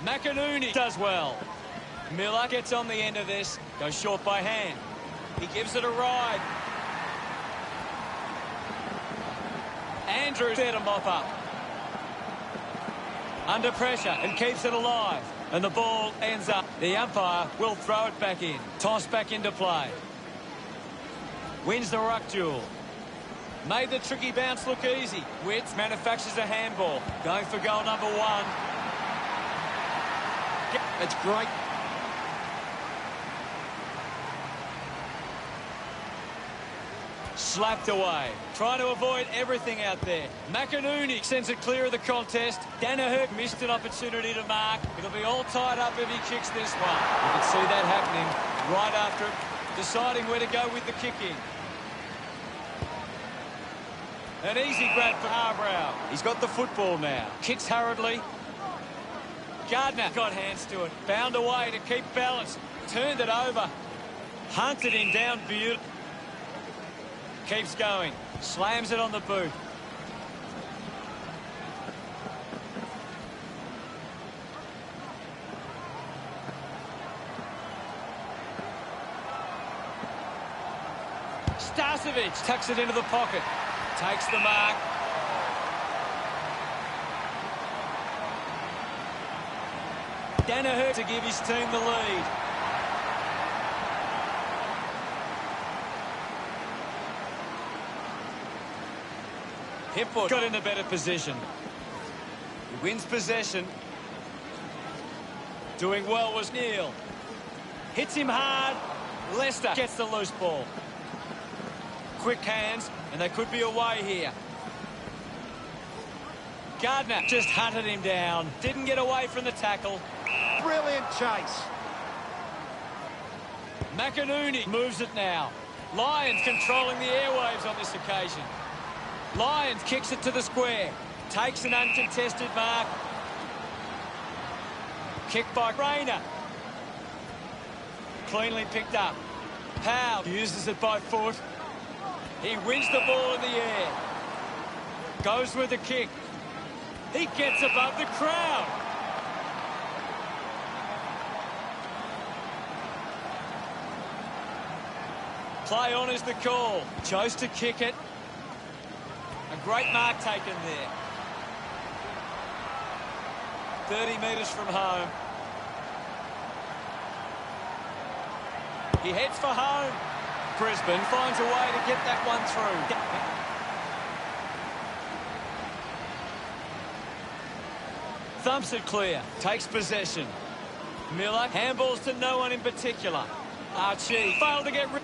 McInerney does well. Miller gets on the end of this, goes short by hand. He gives it a ride. Andrews there to mop up. Under pressure and keeps it alive. And the ball ends up. The umpire will throw it back in. Toss back into play. Wins the ruck duel. Made the tricky bounce look easy. Witts manufactures a handball. Going for goal number 1. It's great. Slapped away. Trying to avoid everything out there. McInerney sends it clear of the contest. Danaher missed an opportunity to mark. It'll be all tied up if he kicks this one. You can see that happening right after it. Deciding where to go with the kicking. An easy grab for Harbrow. He's got the football now. Kicks hurriedly. Gardner got hands to it. Found a way to keep balance. Turned it over. Hunted him down beautifully. Keeps going. Slams it on the boot. Starcevic tucks it into the pocket. Takes the mark. Danaher to give his team the lead. Hipwood got in a better position. He wins possession. Doing well was Neal. Hits him hard. Leicester gets the loose ball. Quick hands, and they could be away here. Gardner just hunted him down. Didn't get away from the tackle. Brilliant chase. McInerney moves it now. Lyons controlling the airwaves on this occasion. Lyons kicks it to the square. Takes an uncontested mark. Kick by Rayner. Cleanly picked up. Powell uses it by foot. He wins the ball in the air. Goes with the kick. He gets above the crowd. Play on is the call. Chose to kick it. A great mark taken there. 30 metres from home. He heads for home. Brisbane finds a way to get that one through. Thumps it clear. Takes possession. Miller handballs to no one in particular. Archie failed to get rid.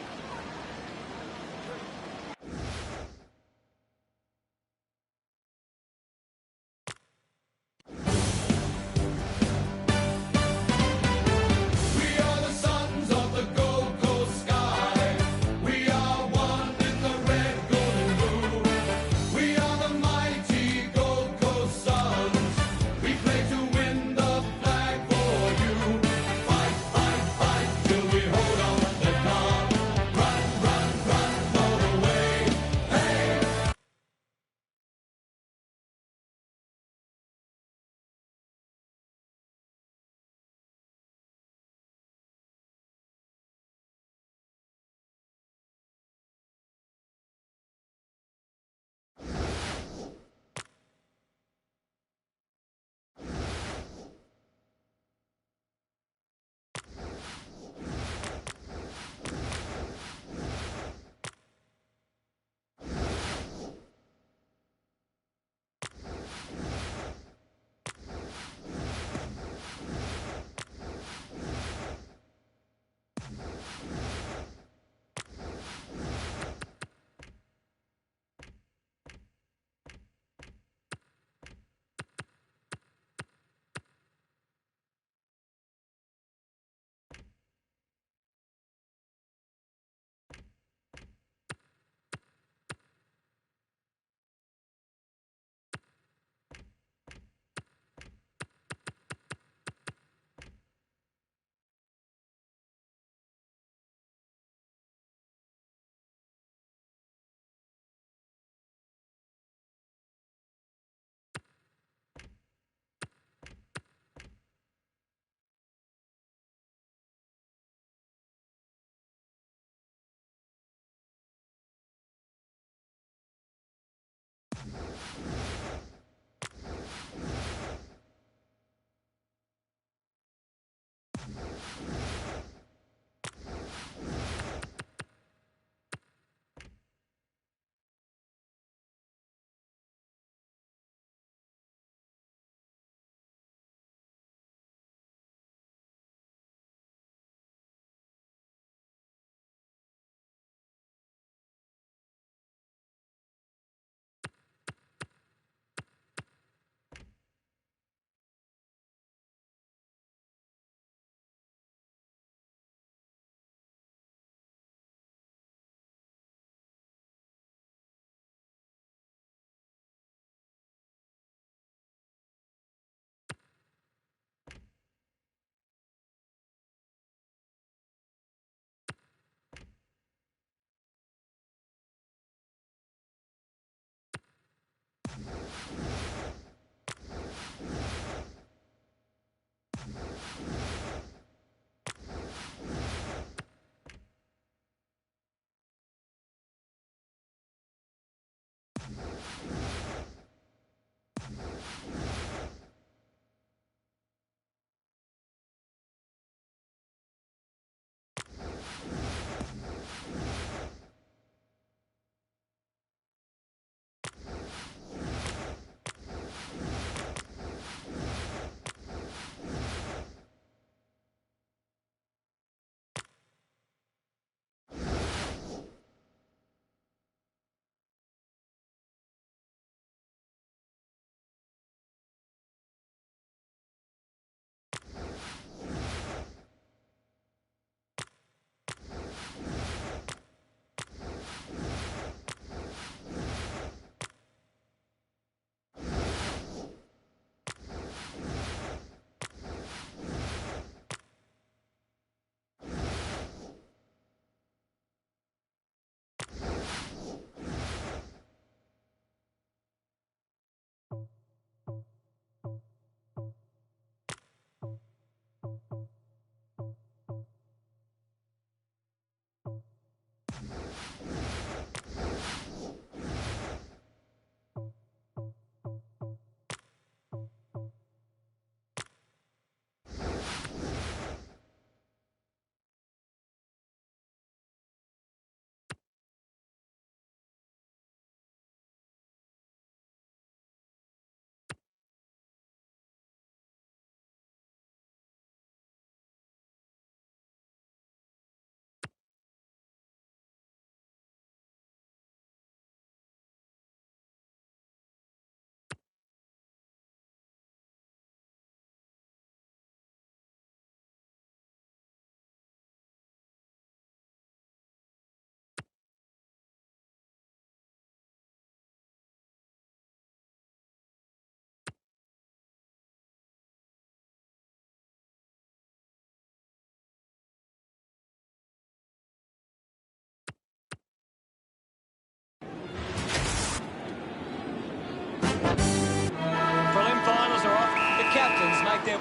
captains make their...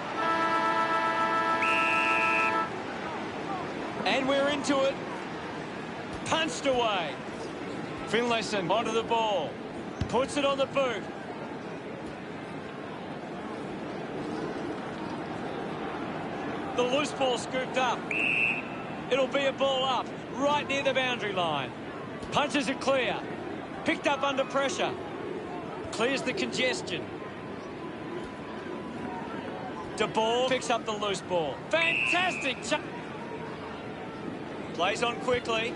And we're into it. Punched away. Finlayson onto the ball. Puts it on the boot. The loose ball scooped up. It'll be a ball up, right near the boundary line. Punches it clear. Picked up under pressure. Clears the congestion. De Ball picks up the loose ball. Fantastic. Plays on quickly.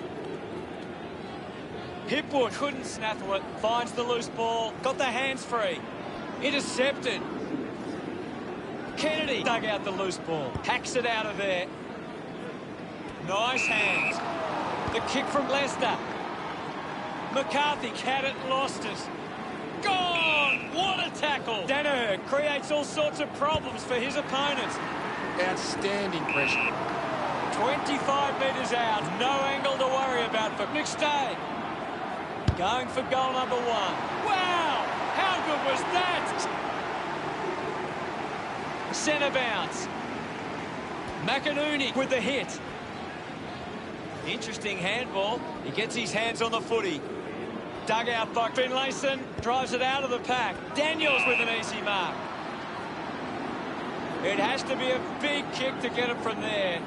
Hipwood couldn't snaffle it. Finds the loose ball. Got the hands free. Intercepted. Kennedy dug out the loose ball. Hacks it out of there. Nice hands. The kick from Leicester. McCarthy had it, lost it. Gone! What a tackle! Danaher creates all sorts of problems for his opponents. Outstanding pressure. 25 metres out. No angle to worry about for Matchday. Going for goal number 1. Wow! How good was that? Centre bounce. McInerney with the hit. Interesting handball. He gets his hands on the footy. Dug out by Finlayson. Drives it out of the pack. Daniels with an easy mark. It has to be a big kick to get it from there.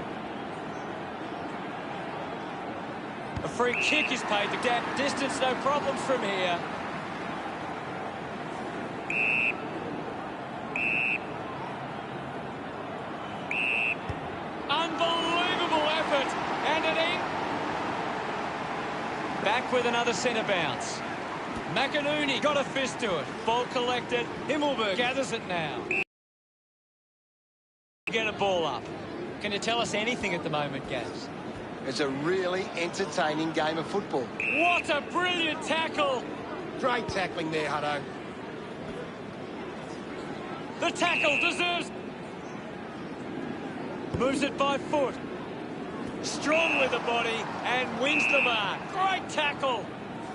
A free kick is paid to that distance, no problems from here. Unbelievable effort, and it in. Back with another centre bounce. McInerney got a fist to it. Ball collected. Himmelberg gathers it now. Get a ball up. Can you tell us anything at the moment, Gaz? It's a really entertaining game of football. What a brilliant tackle! Great tackling there, Hutto. The tackle deserves... Moves it by foot. Strong with the body and wins the mark. Great tackle.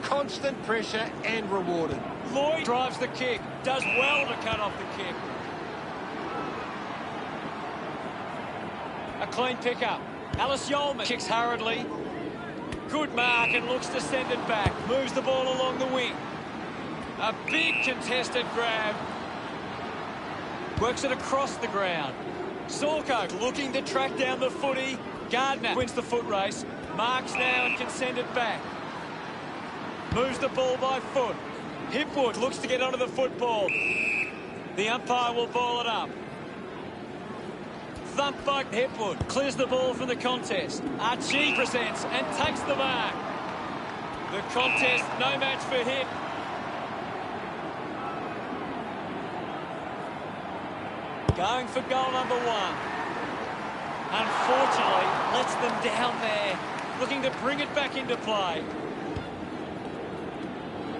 Constant pressure and rewarded. Lloyd drives the kick. Does well to cut off the kick. A clean pickup. Alice Yeoman kicks hurriedly. Good mark and looks to send it back. Moves the ball along the wing. A big contested grab. Works it across the ground. Sorko looking to track down the footy. Gardner wins the foot race. Marks now and can send it back. Moves the ball by foot. Hipwood looks to get onto the football. The umpire will ball it up. Thump by Hipwood. Clears the ball from the contest. Archie presents and takes the mark. The contest, no match for him. Going for goal number 1. Unfortunately, lets them down there. Looking to bring it back into play.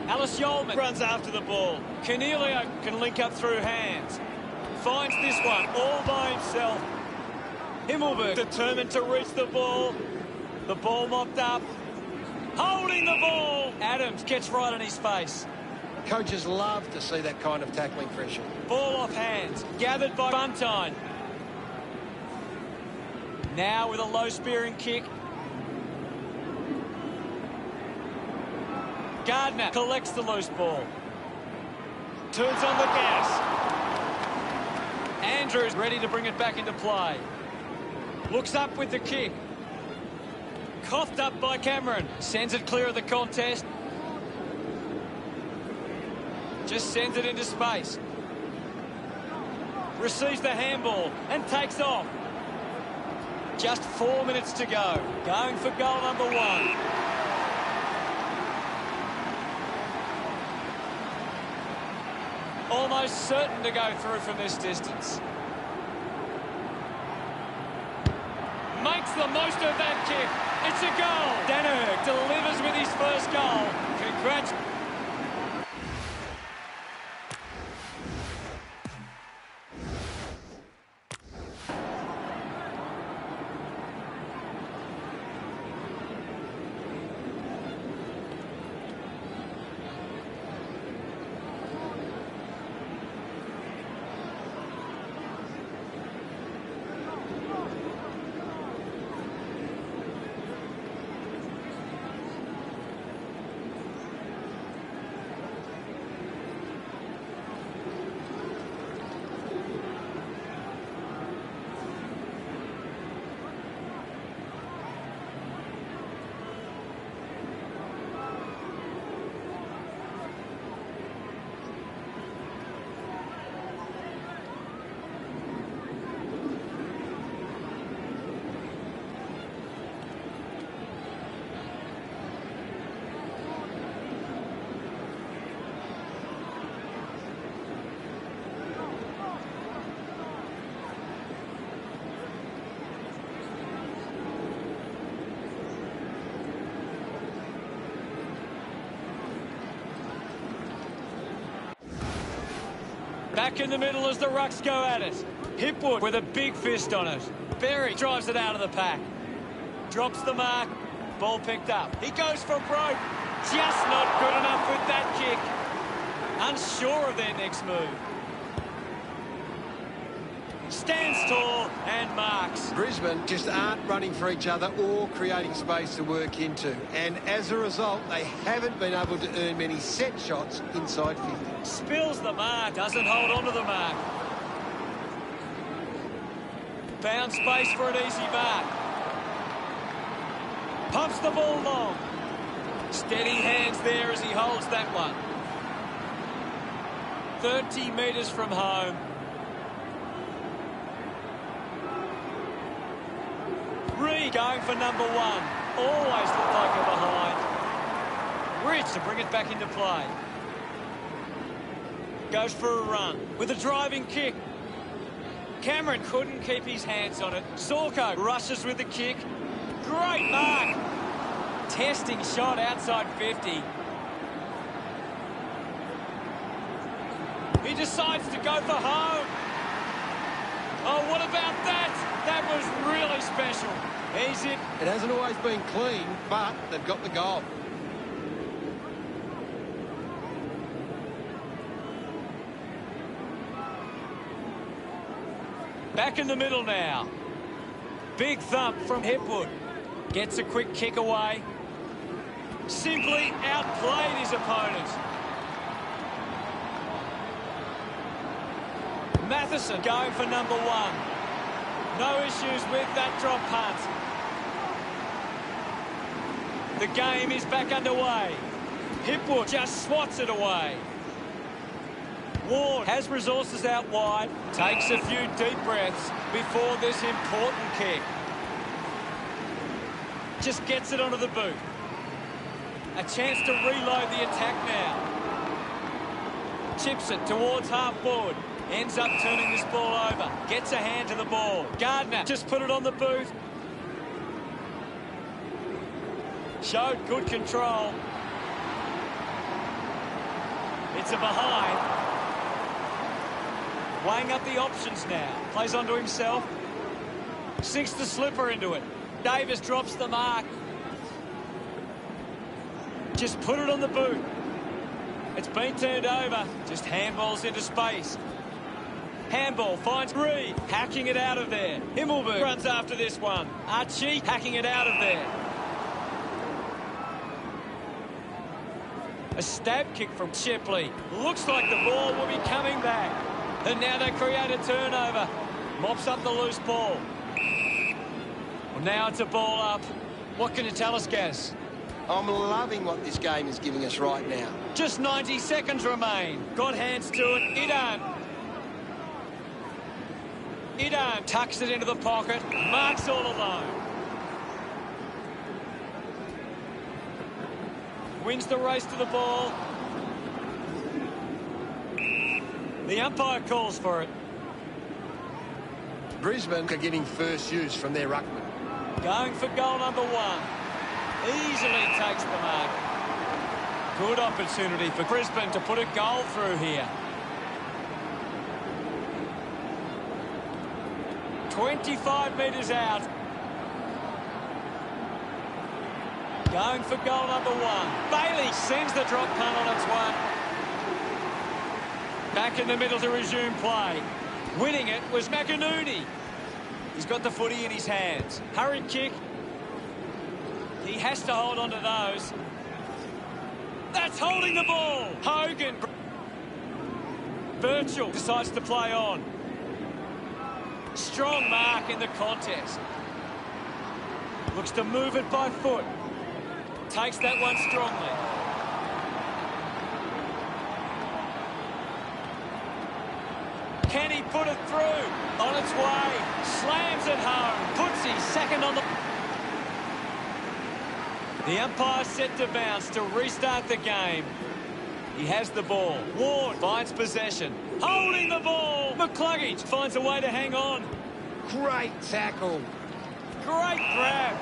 Alice Yeoman runs after the ball. Cornelio can link up through hands. Finds this one all by himself. Himmelberg determined to reach the ball. The ball mopped up. Holding the ball. Adams gets right on his face. Coaches love to see that kind of tackling pressure. Ball off hands. Gathered by Buntine. Now with a low spearing kick. Gardner collects the loose ball. Turns on the gas. Andrews ready to bring it back into play. Looks up with the kick. Coughed up by Cameron. Sends it clear of the contest. Just sends it into space. Receives the handball and takes off. Just 4 minutes to go. Going for goal number 1. Almost certain to go through from this distance. Makes the most of that kick. It's a goal. Danaher delivers with his first goal. Congrats. Back in the middle as the Rucks go at it. Hipwood with a big fist on it. Berry drives it out of the pack. Drops the mark. Ball picked up. He goes for broke. Just not good enough with that kick. Unsure of their next move. Stands tall and marks. Brisbane just aren't running for each other or creating space to work into. And as a result, they haven't been able to earn many set shots inside 50. Spills the mark. Doesn't hold on to the mark. Found space for an easy mark. Pumps the ball long. Steady hands there as he holds that one. 30 metres from home. Reed going for number one. Always looked like a behind. Rich to bring it back into play. Goes for a run with a driving kick. Cameron couldn't keep his hands on it. Zorko rushes with the kick. Great mark. Testing shot outside 50. He decides to go for home. Oh, what about that? That was really special. He's it. It hasn't always been clean, but they've got the goal. Back in the middle now. Big thump from Hipwood. Gets a quick kick away. Simply outplayed his opponent. Matheson going for number one. No issues with that drop punt. The game is back underway. Hipwood just swats it away. Ward has resources out wide. Takes a few deep breaths before this important kick. Just gets it onto the boot. A chance to reload the attack now. Chips it towards half forward. Ends up turning this ball over. Gets a hand to the ball. Gardner just put it on the boot. Showed good control. It's a behind. Weighing up the options now. Plays onto himself. Sinks the slipper into it. Davis drops the mark. Just put it on the boot. It's been turned over. Just handballs into space. Handball finds Reed, hacking it out of there. Himmelberg runs after this one. Archie hacking it out of there. A stab kick from Shipley. Looks like the ball will be coming back. And now they create a turnover. Mops up the loose ball. Well, now it's a ball up. What can you tell us, Gaz? I'm loving what this game is giving us right now. Just 90 seconds remain. Got hands to it. Idan tucks it into the pocket. Marks all alone. Wins the race to the ball. The umpire calls for it. Brisbane are getting first use from their ruckman. Going for goal number one. Easily takes the mark. Good opportunity for Brisbane to put a goal through here. 25 metres out. Going for goal number one. Bailey sends the drop punt on its way. Back in the middle to resume play. Winning it was McInerney. He's got the footy in his hands. Hurried kick. He has to hold on to those. That's holding the ball. Hogan. Birchall decides to play on. Strong mark in the contest. Looks to move it by foot. Takes that one strongly. Can he put it through? On its way. Slams it home. Puts his second on the... The umpire set to bounce to restart the game. He has the ball. Ward finds possession. Holding the ball. McCluggage finds a way to hang on. Great tackle. Great grab.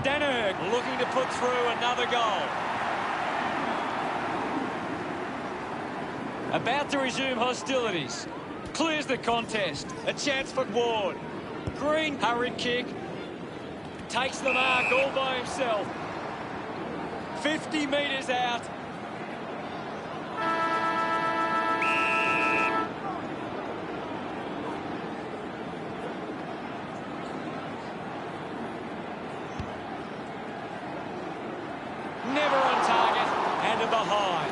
Danaher looking to put through another goal. About to resume hostilities. Clears the contest. A chance for Ward. Green, hurried kick. Takes the mark all by himself. 50 metres out. Never on target and behind.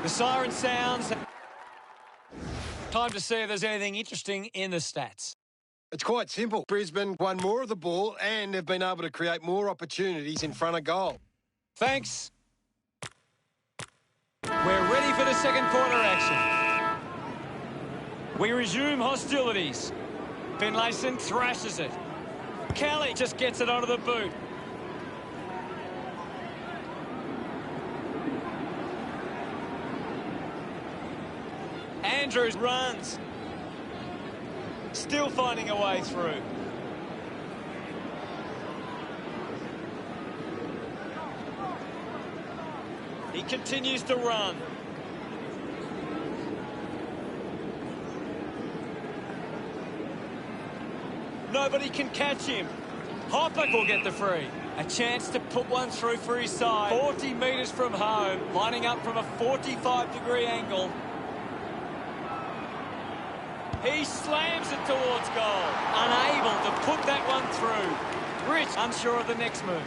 The siren sounds. Time to see if there's anything interesting in the stats. It's quite simple. Brisbane won more of the ball and have been able to create more opportunities in front of goal. Thanks. We're ready for the second quarter action. We resume hostilities. Finlayson thrashes it. Kelly just gets it onto the boot. Andrews runs. Still finding a way through. He continues to run. Nobody can catch him. Hopper will get the free. A chance to put one through for his side. 40 metres from home, lining up from a 45-degree angle. He slams it towards goal. Unable to put that one through. Rich unsure of the next move.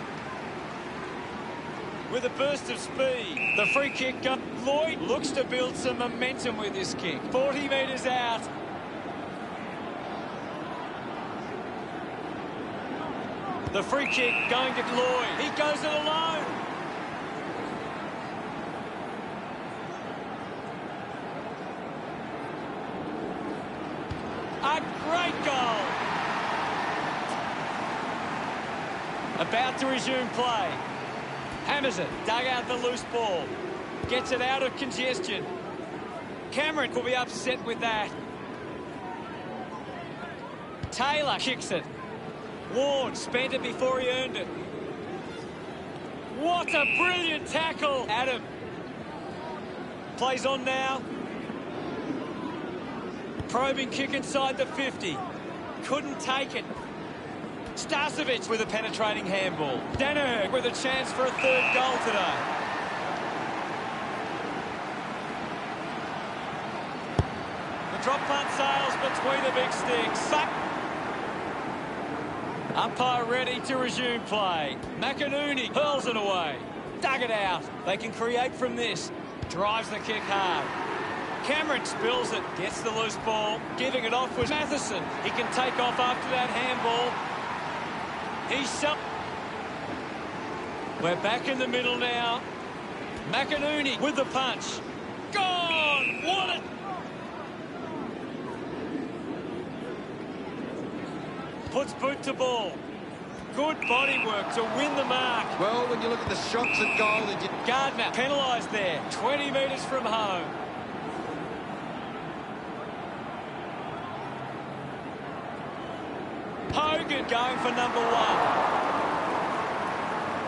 With a burst of speed, the free kick up. Lloyd looks to build some momentum with this kick. 40 metres out. The free kick going to Lloyd. He goes it alone. A great goal. About to resume play. Hammers it. Dug out the loose ball. Gets it out of congestion. Cameron will be upset with that. Taylor kicks it. Ward spent it before he earned it. What a brilliant tackle. Adam. Plays on now. Probing kick inside the 50. Couldn't take it. Starcevic with a penetrating handball. Danaher with a chance for a third goal today. The drop punt sails between the big sticks. Umpire ready to resume play. McInerney hurls it away. Dug it out. They can create from this. Drives the kick hard. Cameron spills it. Gets the loose ball. Giving it off was Matheson. He can take off after that handball. We're back in the middle now. McInerney with the punch. Gone! What a... Puts boot to ball. Good body work to win the mark. Well, when you look at the shots at goal... Gardner penalised there. 20 metres from home. Hogan going for number one.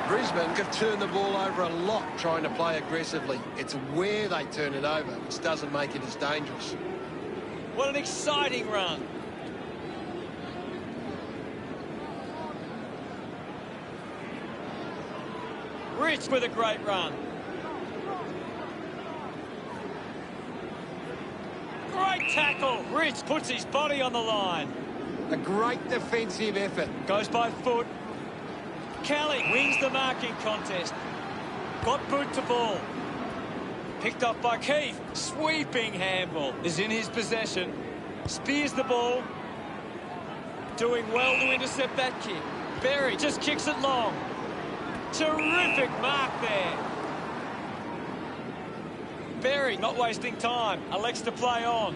Brisbane have turned the ball over a lot trying to play aggressively. It's where they turn it over, which doesn't make it as dangerous. What an exciting run. Rich with a great run. Great tackle. Rich puts his body on the line. A great defensive effort. Goes by foot. Kelly wins the marking contest. Got boot to ball. Picked up by Keith. Sweeping handball is in his possession. Spears the ball. Doing well to intercept that kick. Berry just kicks it long. Terrific mark there. Berry not wasting time. Elects to play on.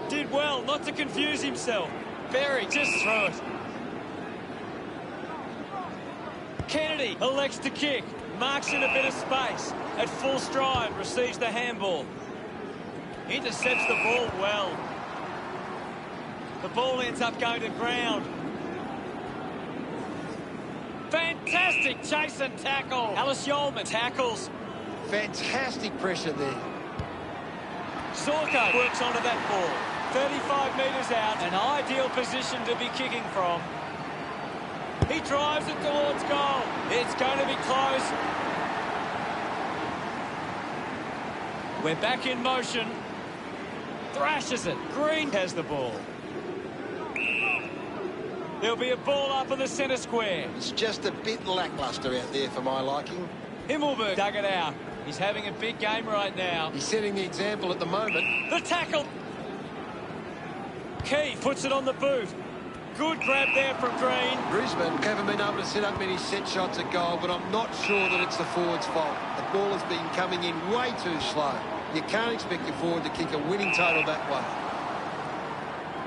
Did well not to confuse himself. Berry just threw it. Kennedy elects to kick. Marks in a bit of space. At full stride, receives the handball. Intercepts the ball well. The ball ends up going to ground. Fantastic chase and tackle. Alice Yeoman tackles. Fantastic pressure there. Zorko works onto that ball. 35 metres out, an ideal position to be kicking from. He drives it towards goal. It's going to be close. We're back in motion. Thrashes it. Green has the ball. There'll be a ball up in the centre square. It's just a bit lacklustre out there for my liking. Himmelberg dug it out. He's having a big game right now. He's setting the example at the moment. The tackle. Keith puts it on the boot. Good grab there from Green. Brisbane haven't been able to set up many set shots at goal, but I'm not sure that it's the forward's fault. The ball has been coming in way too slow. You can't expect your forward to kick a winning total that way.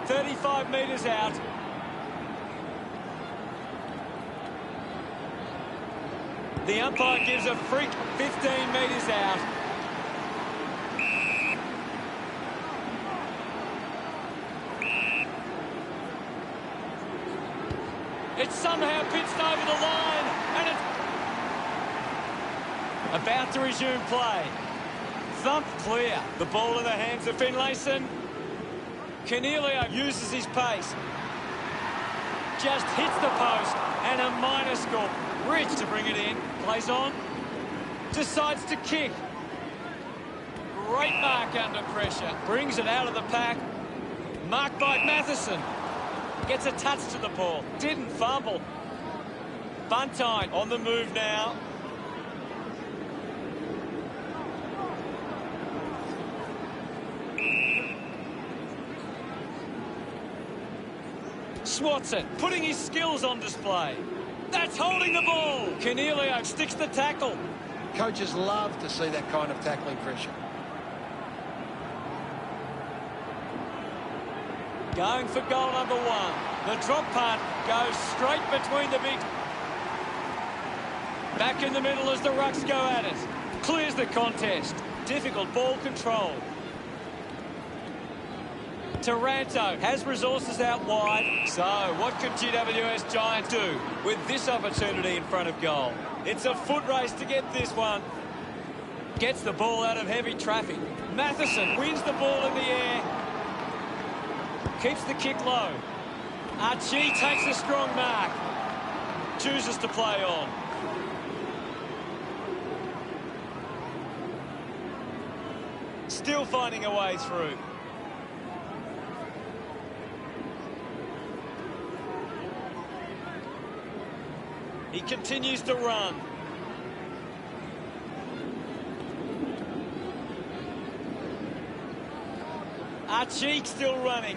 35 metres out. The umpire gives a freak 15 metres out. It's somehow pitched over the line, and it's about to resume play. Thump clear. The ball in the hands of Finlayson. Cornelio uses his pace. Just hits the post, and a minor score. Rich to bring it in. Plays on. Decides to kick. Great mark under pressure. Brings it out of the pack. Marked by Matheson. Gets a touch to the ball. Didn't fumble. Buntine on the move now. Swatson putting his skills on display. That's holding the ball. Cornelio sticks the tackle. Coaches love to see that kind of tackling pressure. Going for goal number one. The drop punt goes straight between the big. Back in the middle as the Rucks go at it. Clears the contest. Difficult ball control. Taranto has resources out wide. So what could GWS Giants do with this opportunity in front of goal? It's a foot race to get this one. Gets the ball out of heavy traffic. Matheson wins the ball in the air. Keeps the kick low. Archie takes a strong mark. Chooses to play on. Still finding a way through. He continues to run. Archie still running.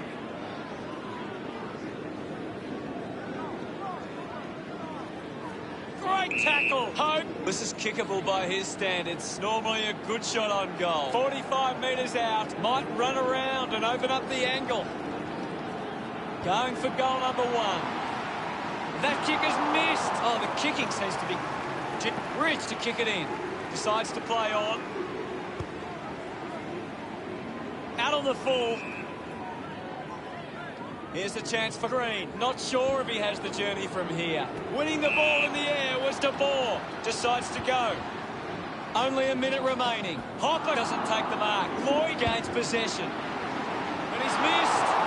Great tackle. Hope. This is kickable by his standards. Normally a good shot on goal. 45 metres out. Might run around and open up the angle. Going for goal number one. That kick is missed. Oh, the kicking seems to be Rich to kick it in. Decides to play on. Out on the full. Here's the chance for Green. Not sure if he has the journey from here. Winning the ball in the air was De Boer. Decides to go. Only a minute remaining. Hopper doesn't take the mark. Lloyd gains possession. But he's missed.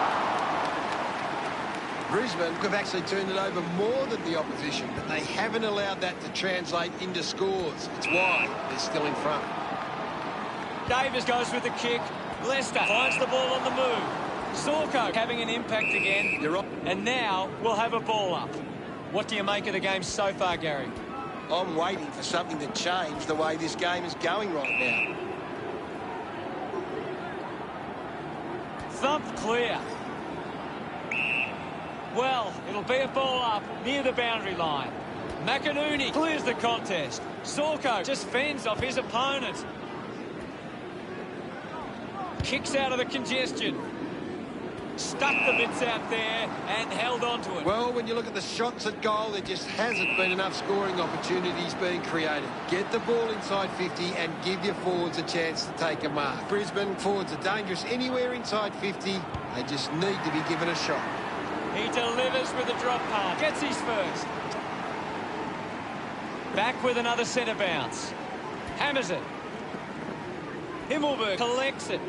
Brisbane have actually turned it over more than the opposition, but they haven't allowed that to translate into scores. It's why they're still in front. Davis goes with the kick. Leicester finds the ball on the move. Zorko having an impact again. You're right. And now we'll have a ball up. What do you make of the game so far, Gary? I'm waiting for something to change the way this game is going right now. Thump clear. Well, it'll be a ball up near the boundary line. McInerney clears the contest. Zorko just fends off his opponent. Kicks out of the congestion. Stuck the bits out there and held on to it. Well, when you look at the shots at goal, there just hasn't been enough scoring opportunities being created. Get the ball inside 50 and give your forwards a chance to take a mark. Brisbane forwards are dangerous anywhere inside 50. They just need to be given a shot. He delivers with a drop punt. Gets his first. Back with another centre bounce. Hammers it. Himmelberg collects it.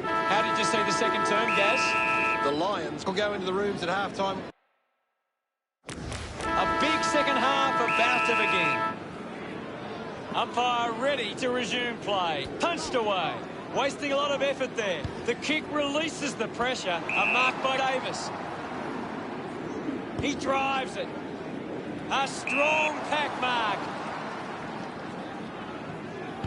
How did you see the second term, Gaz? The Lions will go into the rooms at half-time. A big second half about to begin. Umpire ready to resume play. Punched away. Wasting a lot of effort there. The kick releases the pressure. A mark by Davis. He drives it. A strong pack mark.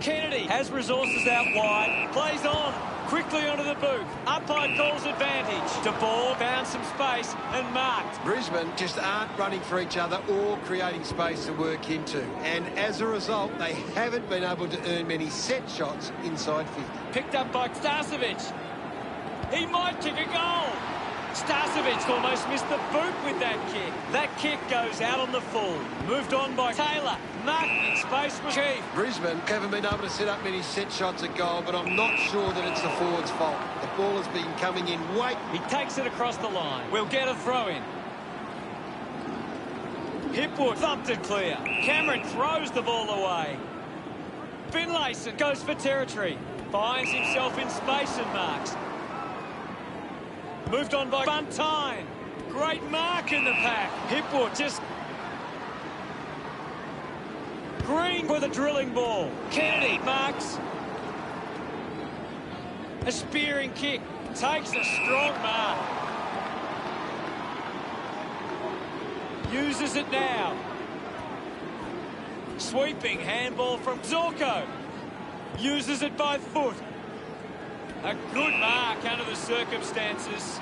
Kennedy has resources out wide. Plays on. Quickly onto the boot. Umpire calls advantage. De Boer found some space and marked. Brisbane just aren't running for each other or creating space to work into. And as a result, they haven't been able to earn many set shots inside 50. Picked up by Starcevic. He might kick a goal. Starcevic almost missed the boot with that kick. That kick goes out on the full. Moved on by Taylor. Marked in space with Keith. Brisbane haven't been able to set up many set shots at goal, but I'm not sure that it's the forwards' fault. The ball has been coming in weight. He takes it across the line. We'll get a throw-in. Hipwood thumped it clear. Cameron throws the ball away. Finlayson goes for territory. Finds himself in space and marks. Moved on by Buntine. Great mark in the pack. Hipwood just... Green with a drilling ball. Kennedy marks. A spearing kick. Takes a strong mark. Uses it now. Sweeping handball from Zorko. Uses it by foot. A good mark under the circumstances.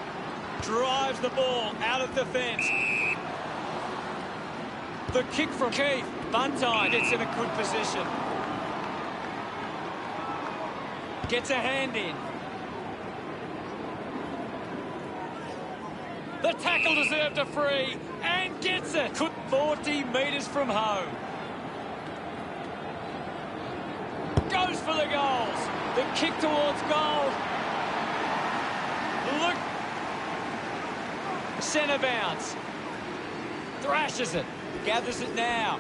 Drives the ball out of defence. The kick from Keith. Buntine gets in a good position. Gets a hand in. The tackle deserved a free and gets it. 40 metres from home. Goes for the goals. The kick towards goal. Look. Centre bounce. Thrashes it. Gathers it now.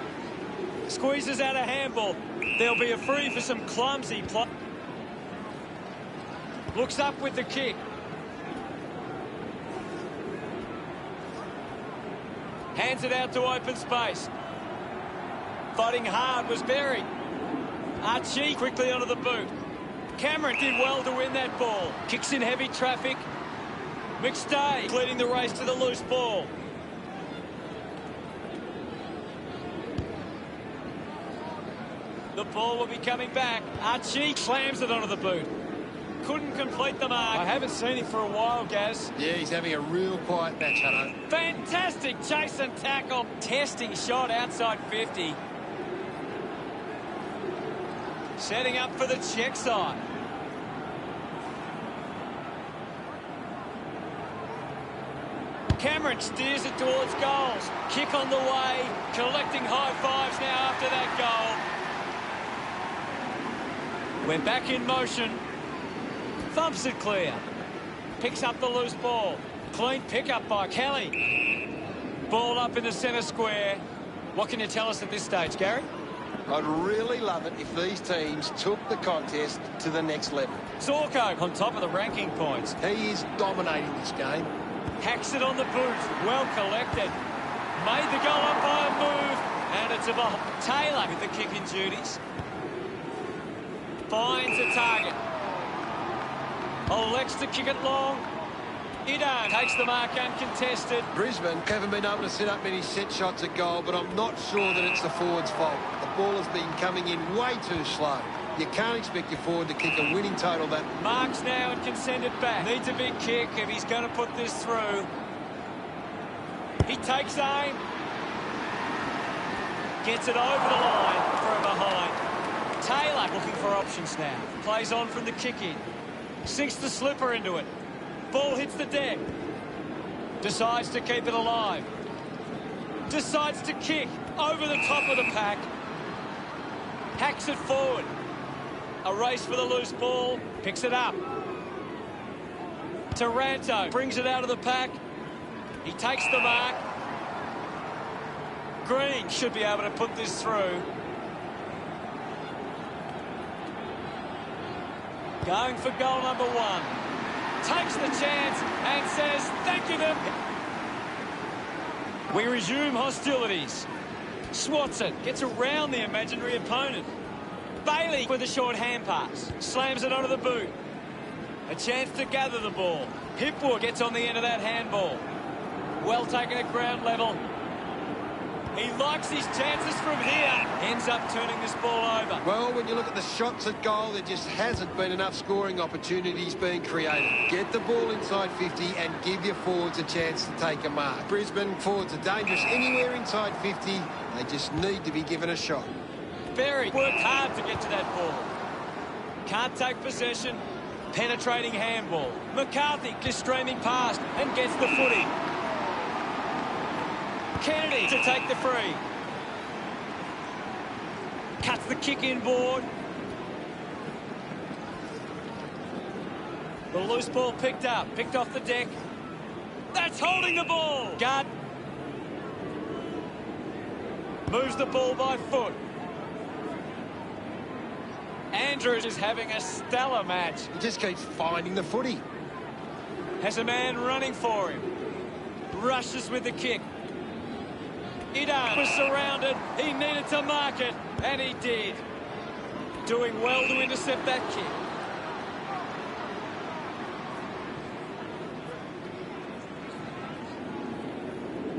Squeezes out a handball. There'll be a free for some clumsy play. Looks up with the kick. Hands it out to open space. Fighting hard was Berry. Archie quickly onto the boot. Cameron did well to win that ball. Kicks in heavy traffic. McStay leading the race to the loose ball. The ball will be coming back. Archie slams it onto the boot. Couldn't complete the mark. I haven't seen him for a while, Gaz. Yeah, he's having a real quiet match, Hutto. Fantastic chase and tackle. Testing shot outside 50. Setting up for the check side. Cameron steers it towards goals. Kick on the way. Collecting high fives now after that goal. We're back in motion. Thumps it clear. Picks up the loose ball. Clean pickup by Kelly. Ball up in the centre square. What can you tell us at this stage, Gary? I'd really love it if these teams took the contest to the next level. Zorko on top of the ranking points. He is dominating this game. Hacks it on the boot. Well collected. Made the goal up by a move. And it's a Taylor with the kicking duties. Finds a target. Elects to kick it long. Idan takes the mark uncontested. Brisbane haven't been able to set up many set shots at goal, but I'm not sure that it's the forward's fault. The ball has been coming in way too slow. You can't expect your forward to kick a winning total that... Marks now and can send it back. Needs a big kick if he's going to put this through. He takes aim. Gets it over the line from behind. Taylor looking for options now. Plays on from the kick in. Sinks the slipper into it. Ball hits the deck. Decides to keep it alive. Decides to kick over the top of the pack. Hacks it forward. A race for the loose ball. Picks it up. Taranto brings it out of the pack. He takes the mark. Green should be able to put this through. Going for goal number 1. Takes the chance and says, thank you them. We resume hostilities. Swats it, gets around the imaginary opponent. Bailey with a short hand pass. Slams it onto the boot. A chance to gather the ball. Hipwood gets on the end of that handball. Well taken at ground level. He likes his chances from here. Ends up turning this ball over. Well, when you look at the shots at goal, there just hasn't been enough scoring opportunities being created. Get the ball inside 50 and give your forwards a chance to take a mark. Brisbane forwards are dangerous anywhere inside 50. They just need to be given a shot. Berry worked hard to get to that ball. Can't take possession. Penetrating handball. McCarthy just streaming past and gets the footy. Kennedy to take the free. Cuts the kick inboard. The loose ball picked up. Picked off the deck. That's holding the ball. Guard. Moves the ball by foot. Andrews is having a stellar match. He just keeps finding the footy. Has a man running for him. Rushes with the kick. Idan was surrounded. He needed to mark it, and he did. Doing well to intercept that kick.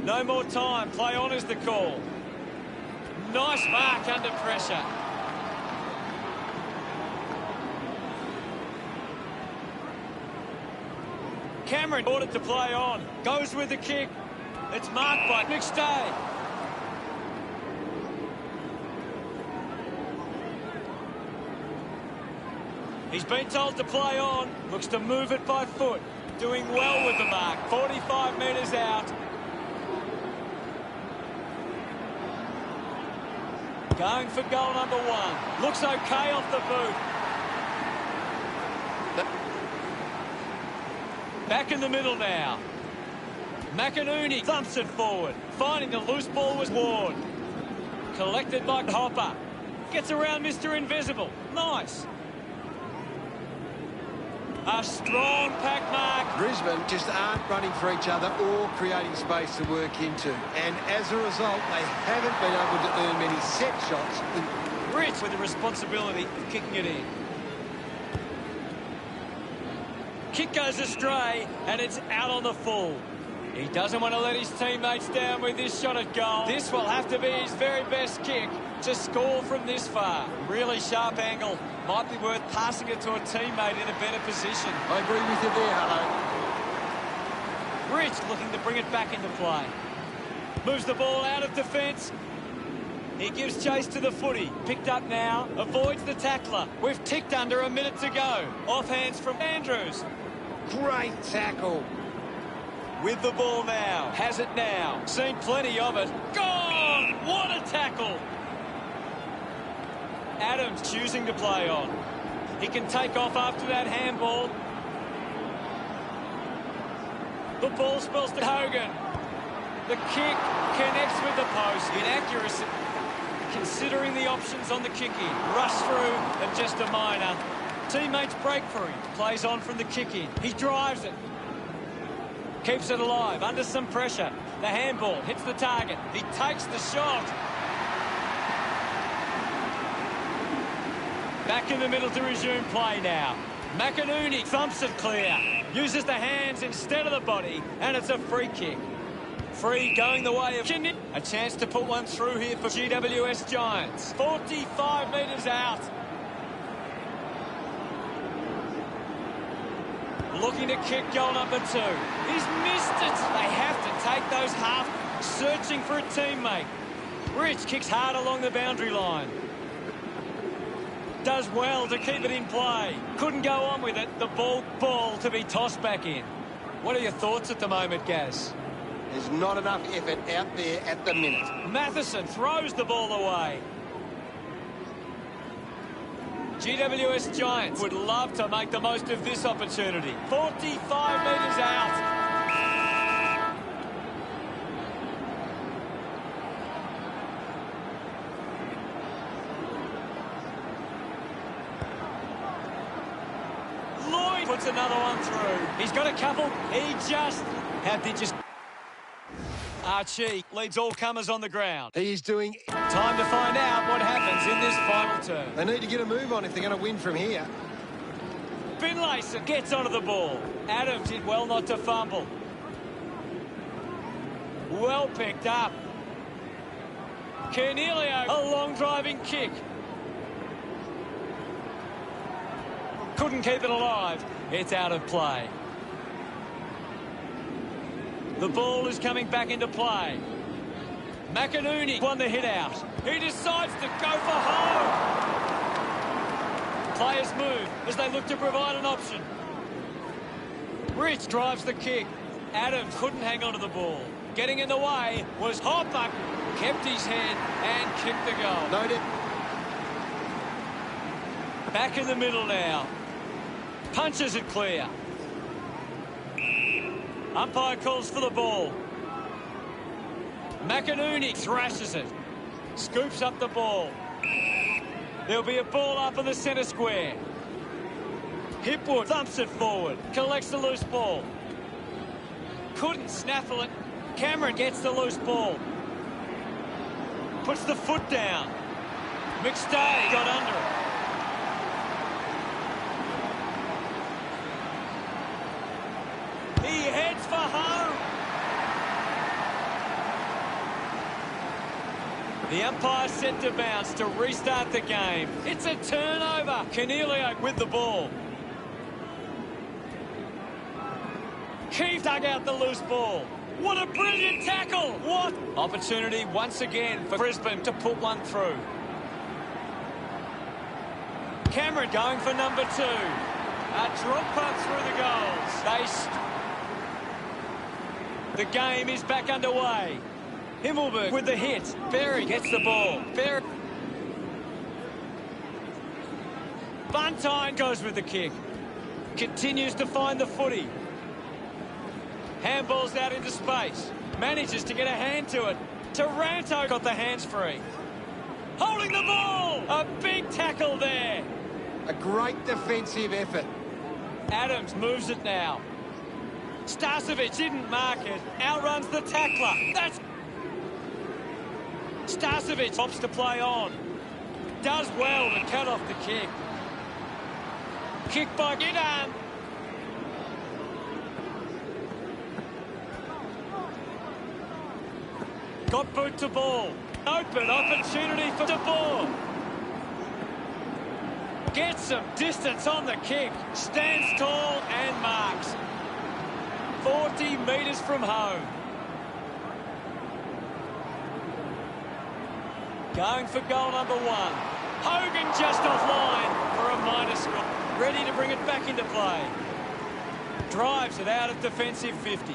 No more time. Play on is the call. Nice mark under pressure. Cameron ordered to play on. Goes with the kick. It's marked by Matchday. He's been told to play on. Looks to move it by foot. Doing well with the mark. 45 metres out. Going for goal number 1. Looks okay off the boot. Back in the middle now. McInerney thumps it forward. Finding the loose ball was Ward. Collected by Hopper. Gets around Mr. Invisible. Nice. A strong pack mark. Brisbane just aren't running for each other or creating space to work into. And as a result, they haven't been able to earn many set shots. Rich with the responsibility of kicking it in. Kick goes astray, and it's out on the full. He doesn't want to let his teammates down with this shot at goal. This will have to be his very best kick to score from this far. Really sharp angle. Might be worth passing it to a teammate in a better position. I agree with you there, Hello. Rich looking to bring it back into play. Moves the ball out of defence. He gives chase to the footy. Picked up now. Avoids the tackler. We've ticked under a minute to go. Off hands from Andrews. Great tackle. With the ball now. Has it now. Seen plenty of it. Gone! What a tackle! Adams choosing to play on. He can take off after that handball. The ball spills to Hogan. The kick connects with the post. Inaccuracy. Considering the options on the kick-in. Rush through and just a minor. Teammates break for him. Plays on from the kick-in. He drives it. Keeps it alive under some pressure. The handball hits the target. He takes the shot. Back in the middle to resume play now. McInerney thumps it clear. Uses the hands instead of the body, and it's a free kick. Free going the way of Kinnick. A chance to put one through here for GWS Giants. 45 metres out. Looking to kick goal number 2. He's missed it. They have to take those half, searching for a teammate. Rich kicks hard along the boundary line. Does well to keep it in play. Couldn't go on with it. The ball to be tossed back in. What are your thoughts at the moment, Gaz? There's not enough effort out there at the minute. Matheson throws the ball away. GWS Giants would love to make the most of this opportunity. 45 metres out. puts another one through. He's got a couple. He just... How did you... Archie leads all comers on the ground. He is doing... Time to find out what happens in this final turn. They need to get a move on if they're going to win from here. Finlayson gets onto the ball. Adams did well not to fumble. Well picked up. Cornelio, a long driving kick. Couldn't keep it alive. It's out of play. The ball is coming back into play. McInerney won the hit out. He decides to go for home. Players move as they look to provide an option. Rich drives the kick. Adams couldn't hang on to the ball. Getting in the way was Hopper. Kept his head and kicked the goal. Noted. Back in the middle now. Punches it clear. Umpire calls for the ball. McInerney thrashes it. Scoops up the ball. There'll be a ball up in the centre square. Hipwood thumps it forward. Collects the loose ball. Couldn't snaffle it. Cameron gets the loose ball. Puts the foot down. McStay got under it. He heads for home. The umpire set to bounce to restart the game. It's a turnover. Cornelio with the ball. Keith dug out the loose ball. What a brilliant tackle. What? Opportunity once again for Brisbane to put one through. Cameron going for number 2. A drop punt through the goals. The game is back underway. Himmelberg with the hit. Berry gets the ball. Berry. Buntine goes with the kick. Continues to find the footy. Handballs out into space. Manages to get a hand to it. Taranto got the hands free. Holding the ball. A big tackle there. A great defensive effort. Adams moves it now. Starcevic didn't mark it. Outruns the tackler. That's... Starcevic opts to play on. Does well to cut off the kick. Kick by Gidan. Got boot to ball. Open opportunity for De Boer. Gets some distance on the kick. Stands tall and marks. 40 metres from home. Going for goal number 1. Hogan just offline for a minor score. Ready to bring it back into play. Drives it out of defensive 50.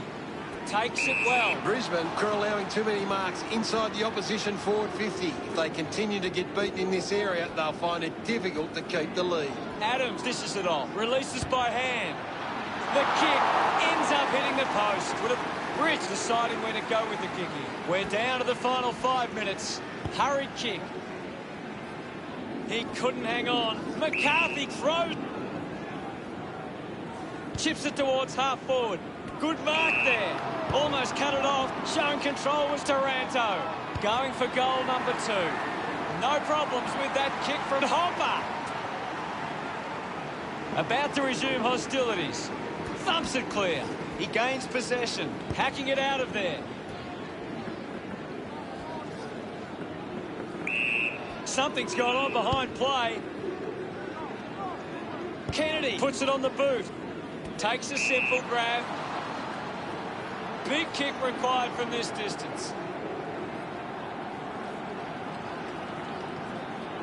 Takes it well. Brisbane are allowing too many marks inside the opposition forward 50. If they continue to get beaten in this area, they'll find it difficult to keep the lead. Adams dishes it off. Releases by hand. The kick ends up hitting the post. With a Rich deciding where to go with the kicking. We're down to the final 5 minutes. Hurried kick. He couldn't hang on. McCarthy throws. Chips it towards half forward. Good mark there. Almost cut it off. Showing control was Taranto. Going for goal number 2. No problems with that kick from Hopper. About to resume hostilities. Thumps it clear. He gains possession. Hacking it out of there. Something's gone on behind play. Kennedy puts it on the boot. Takes a simple grab. Big kick required from this distance.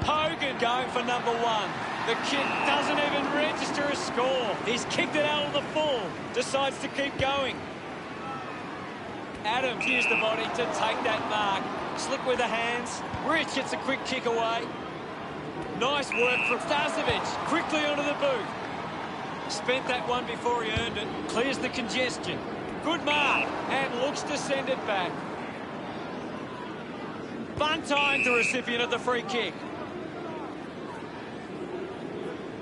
Hogan going for number 1. The kick doesn't even register a score. He's kicked it out of the full. Decides to keep going. Adams used the body to take that mark. Slick with the hands. Rich gets a quick kick away. Nice work from Starcevic. Quickly onto the boot. Spent that one before he earned it. Clears the congestion. Good mark. And looks to send it back. Buntine, the recipient of the free kick.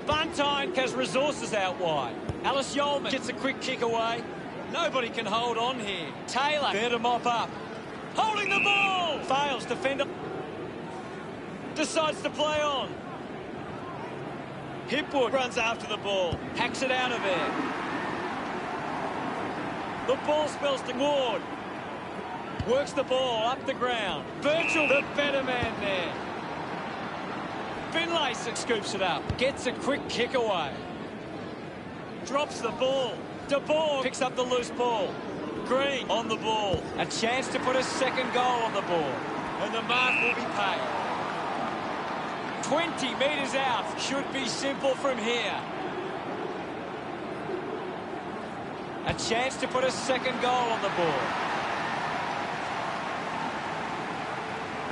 Buntine has resources out wide. Alice Yeoman gets a quick kick away. Nobody can hold on here. Taylor there to mop up. Holding the ball! Fails, defender. Decides to play on. Hipwood runs after the ball. Hacks it out of there. The ball spells to Ward. Works the ball up the ground. Birchall, the better man there. Finlayson scoops it up. Gets a quick kick away. Drops the ball. De Boer picks up the loose ball. Green on the ball. A chance to put a second goal on the board. And the mark will be paid. 20 metres out. Should be simple from here. A chance to put a second goal on the board.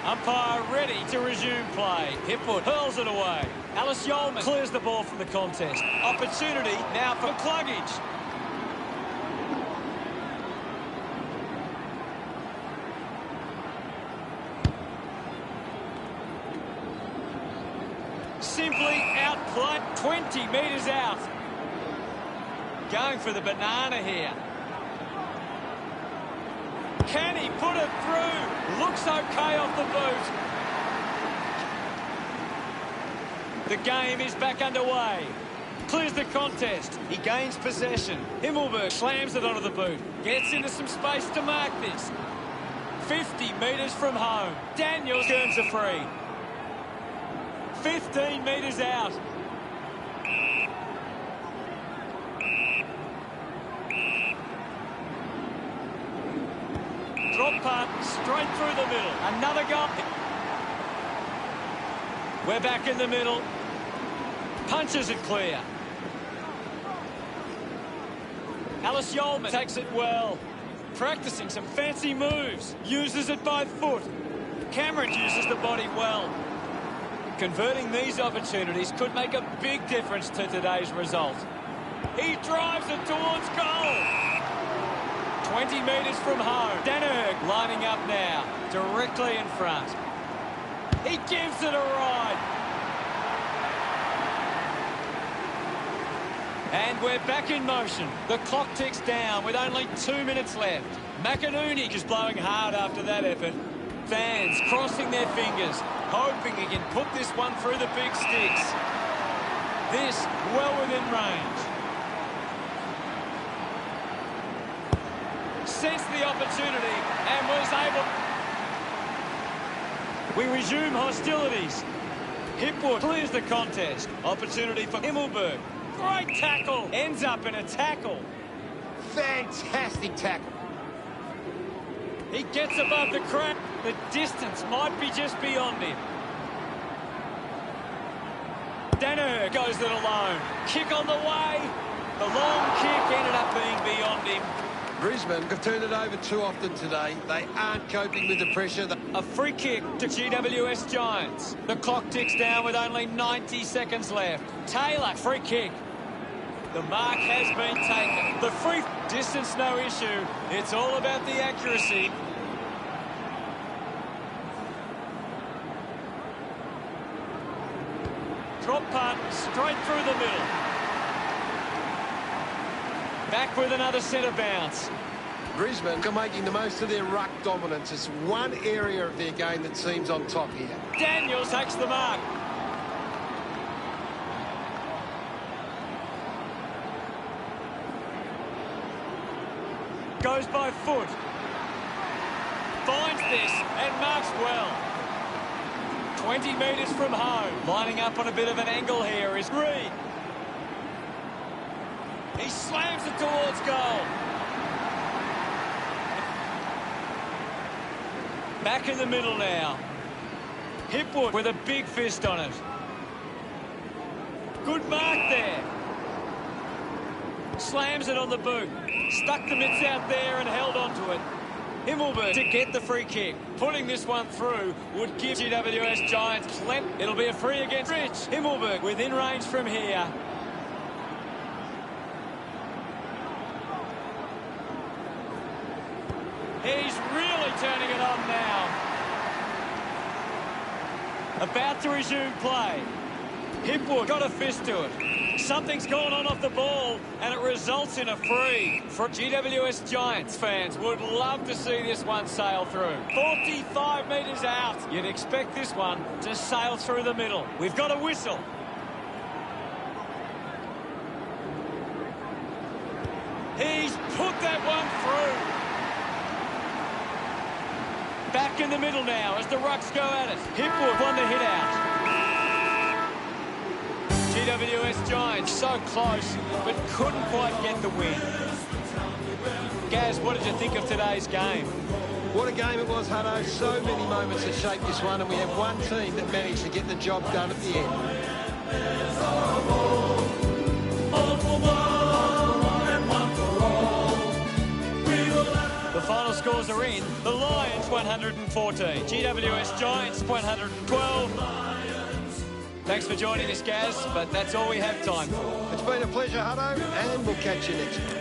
Umpire ready to resume play. Hipwood hurls it away. Alice Yeoman clears the ball from the contest. Opportunity now for Cluggage. Simply outplayed. 20 metres out. Going for the banana here. Can he put it through? Looks okay off the boot. The game is back underway. Clears the contest. He gains possession. Himmelberg slams it onto the boot. Gets into some space to mark this. 50 metres from home. Daniels earns a free. 15 metres out. Drop punt, straight through the middle. Another goal. We're back in the middle. Punches it clear. Alice Yeoman takes it well. Practicing some fancy moves. Uses it by foot. Cameron uses the body well. Converting these opportunities could make a big difference to today's result. He drives it towards goal. 20 metres from home. Danaher lining up now, directly in front. He gives it a ride. And we're back in motion. The clock ticks down with only 2 minutes left. McInerney is blowing hard after that effort. Fans crossing their fingers, hoping he can put this one through the big sticks. This well within range. Sensed the opportunity and was able. We resume hostilities. Hipwood clears the contest. Opportunity for Himmelberg. Great tackle. Ends up in a tackle. Fantastic tackle. He gets above the crack. The distance might be just beyond him. Danaher goes it alone. Kick on the way. The long kick ended up being beyond him. Brisbane have turned it over too often today. They aren't coping with the pressure. A free kick to GWS Giants. The clock ticks down with only 90 seconds left. Taylor, free kick. The mark has been taken. The free distance, no issue. It's all about the accuracy. Drop punt, straight through the middle. Back with another centre bounce. Brisbane are making the most of their ruck dominance. It's one area of their game that seems on top here. Daniels takes the mark. Goes by foot. Finds this and marks well. 20 metres from home. Lining up on a bit of an angle here is Reed. He slams it towards goal. Back in the middle now. Hipwood with a big fist on it. Good mark there. Slams it on the boot. Stuck the mitts out there and held onto it. Himmelberg to get the free kick. Putting this one through would give GWS Giants plenty. It'll be a free against Rich. Himmelberg within range from here. He's really turning it on now. About to resume play. Hipwood got a fist to it. Something's gone on off the ball, and it results in a free. For GWS Giants fans would love to see this one sail through. 45 metres out. You'd expect this one to sail through the middle. We've got a whistle. He's put that one through. Back in the middle now as the Rucks go at it. Hipwood won the hit out. GWS Giants so close, but couldn't quite get the win. Gaz, what did you think of today's game? What a game it was, Hutto. So many moments that shaped this one, and we have one team that managed to get the job done at the end. The final scores are in. The Lions 114, GWS Giants 112. Thanks for joining us, Gaz, but that's all we have time for. It's been a pleasure, Hutto, and we'll catch you next time.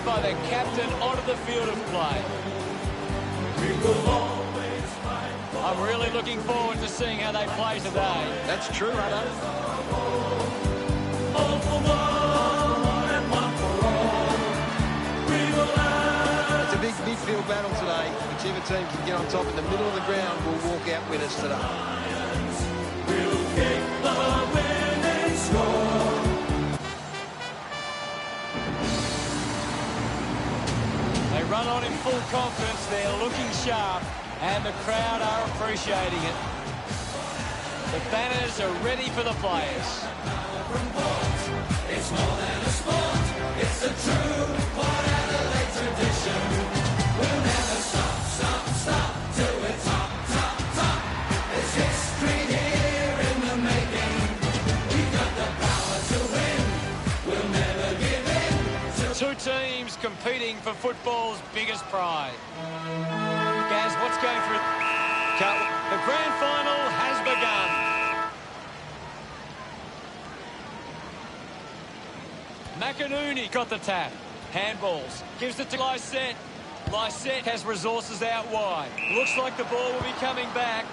By the captain onto the field of play. I'm really looking forward to seeing how they play today. That's true, Hutto. It's a big midfield battle today. Whichever team can get on top in the middle of the ground will walk out winners today. We'll kick the winning score. They run on in full confidence, they're looking sharp, and the crowd are appreciating it. The banners are ready for the players. It's more than a sport, it's a true Port Adelaide tradition. We'll never stop till we're top. teams competing for football's biggest prize. Gaz, what's going through? The grand final has begun. McInerney got the tap. Handballs. Gives it to Lysette. Lysette has resources out wide. Looks like the ball will be coming back.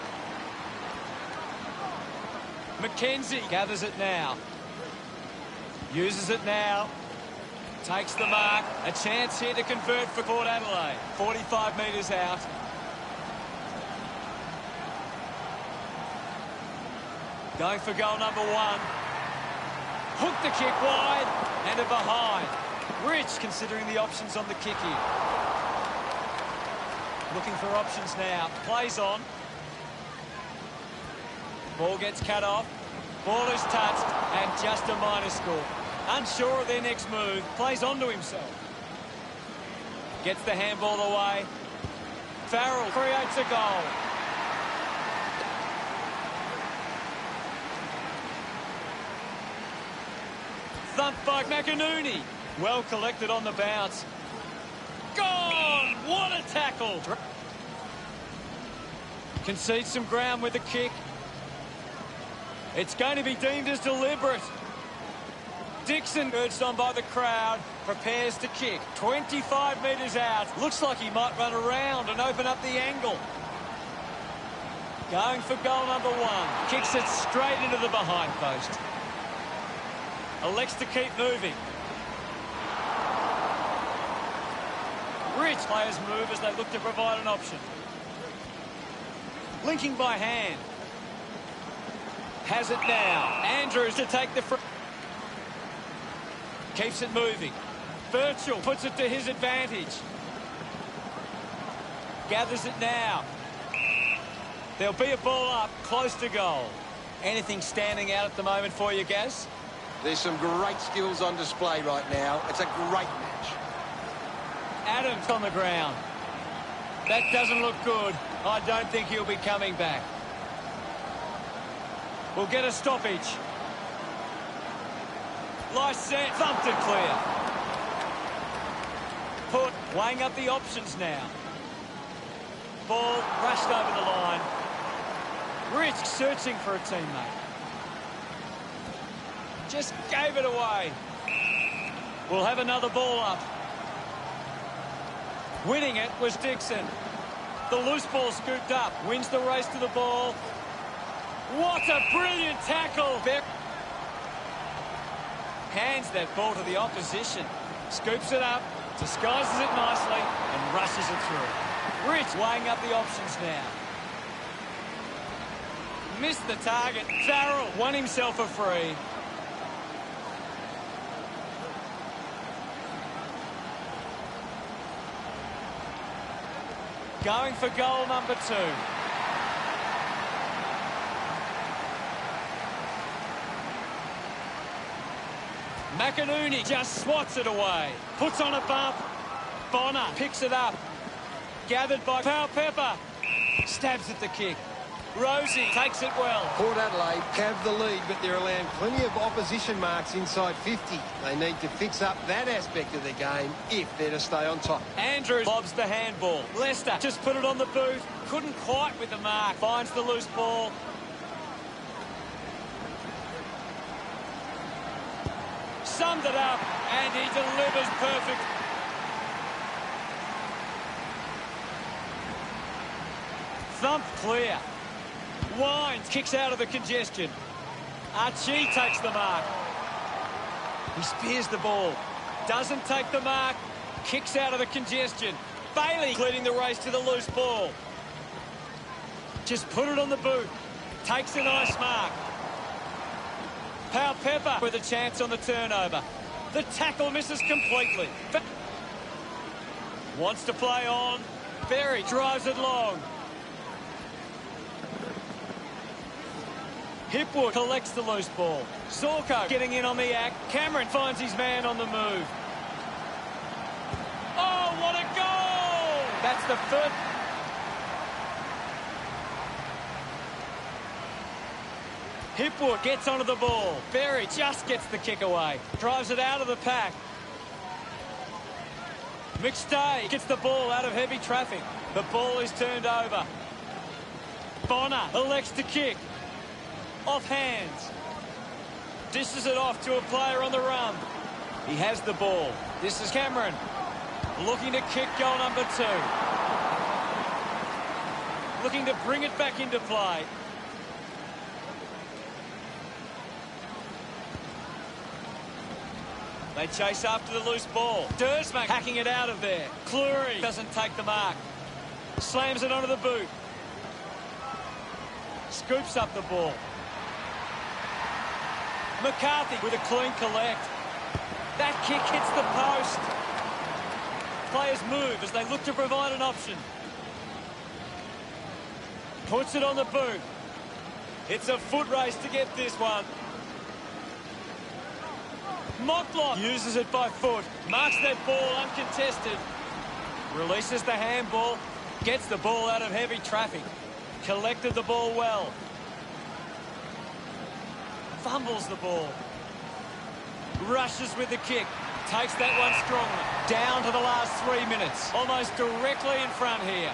McKenzie gathers it now. Uses it now. Takes the mark. A chance here to convert for Port Adelaide. 45 metres out. Going for goal number 1. Hooked the kick wide and a behind. Rich considering the options on the kick here. Looking for options now. Plays on. Ball gets cut off. Ball is touched and just a minor score. Unsure of their next move. Plays on to himself. Gets the handball away. Farrell creates a goal. Thumped by McInerney. Well collected on the bounce. Gone! What a tackle! Concedes some ground with the kick. It's going to be deemed as deliberate. Dixon, urged on by the crowd, prepares to kick. 25 metres out. Looks like he might run around and open up the angle. Going for goal number 1. Kicks it straight into the behind post. Elects to keep moving. Rich players move as they look to provide an option. Linking by hand. Has it now. Andrews to take the free. Keeps it moving. Birchall puts it to his advantage. Gathers it now. There'll be a ball up, close to goal. Anything standing out at the moment for you, Gaz? There's some great skills on display right now. It's a great match. Adams on the ground. That doesn't look good. I don't think he'll be coming back. We'll get a stoppage. Lysette thumped it clear. Put weighing up the options now. Ball rushed over the line. Rich searching for a teammate. Just gave it away. We'll have another ball up. Winning it was Dixon. The loose ball scooped up. Wins the race to the ball. What a brilliant tackle. Hands that ball to the opposition. Scoops it up. Disguises it nicely and rushes it through. Rich weighing up the options now. Missed the target. Farrell won himself a free. Going for goal number 2. McInerney just swats it away. Puts on a bump. Bonner picks it up. Gathered by Pepper. Stabs at the kick. Rosie takes it well. Port Adelaide have the lead, but they're allowing plenty of opposition marks inside 50. They need to fix up that aspect of the game if they're to stay on top. Andrews lobs the handball. Lester just put it on the boot. Couldn't quite with the mark. Finds the loose ball. Summed it up, and he delivers perfect. Thump clear. Wines kicks out of the congestion. Archie takes the mark. He spears the ball. Doesn't take the mark. Kicks out of the congestion. Bailey leading the race to the loose ball. Just put it on the boot. Takes a nice mark. Pepper with a chance on the turnover. The tackle misses completely. Wants to play on. Berry drives it long. Hipwood collects the loose ball. Zorko getting in on the act. Cameron finds his man on the move. Oh, what a goal! That's the first. Hipwood gets onto the ball. Berry just gets the kick away. Drives it out of the pack. Matchday gets the ball out of heavy traffic. The ball is turned over. Bonner elects to kick. Off hands. Dishes it off to a player on the run. He has the ball. This is Cameron. Looking to kick goal number 2. Looking to bring it back into play. They chase after the loose ball. Dersma hacking it out of there. Cleary doesn't take the mark. Slams it onto the boot. Scoops up the ball. McCarthy with a clean collect. That kick hits the post. Players move as they look to provide an option. Puts it on the boot. It's a foot race to get this one. Motlop uses it by foot. Marks that ball uncontested. Releases the handball. Gets the ball out of heavy traffic. Collected the ball well. Fumbles the ball. Rushes with the kick. Takes that one strongly. Down to the last 3 minutes. Almost directly in front here.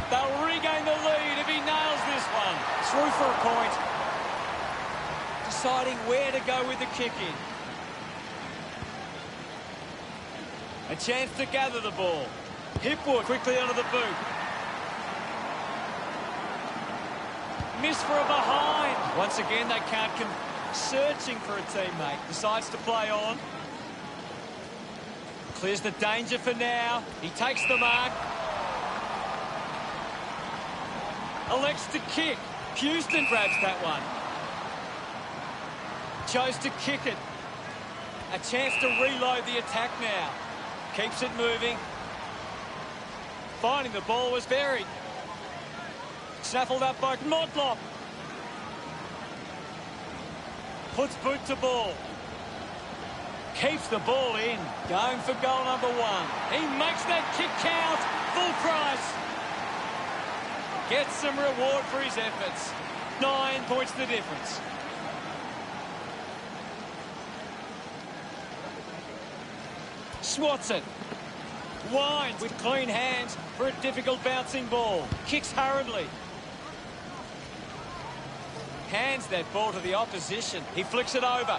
They'll regain the lead if he nails this one. Through for a point. Deciding where to go with the kick in. A chance to gather the ball. Hipwood quickly onto the boot. Miss for a behind. Once again, they can't searching for a teammate. Decides to play on. Clears the danger for now. He takes the mark. Elects to kick. Houston grabs that one. Chose to kick it. A chance to reload the attack now. Keeps it moving. Finding the ball was buried. Snaffled up by Motlop. Puts boot to ball. Keeps the ball in. Going for goal number 1. He makes that kick count. Full price. Gets some reward for his efforts. 9 points the difference. Swats it. Winds with clean hands for a difficult bouncing ball. Kicks hurriedly. Hands that ball to the opposition. He flicks it over.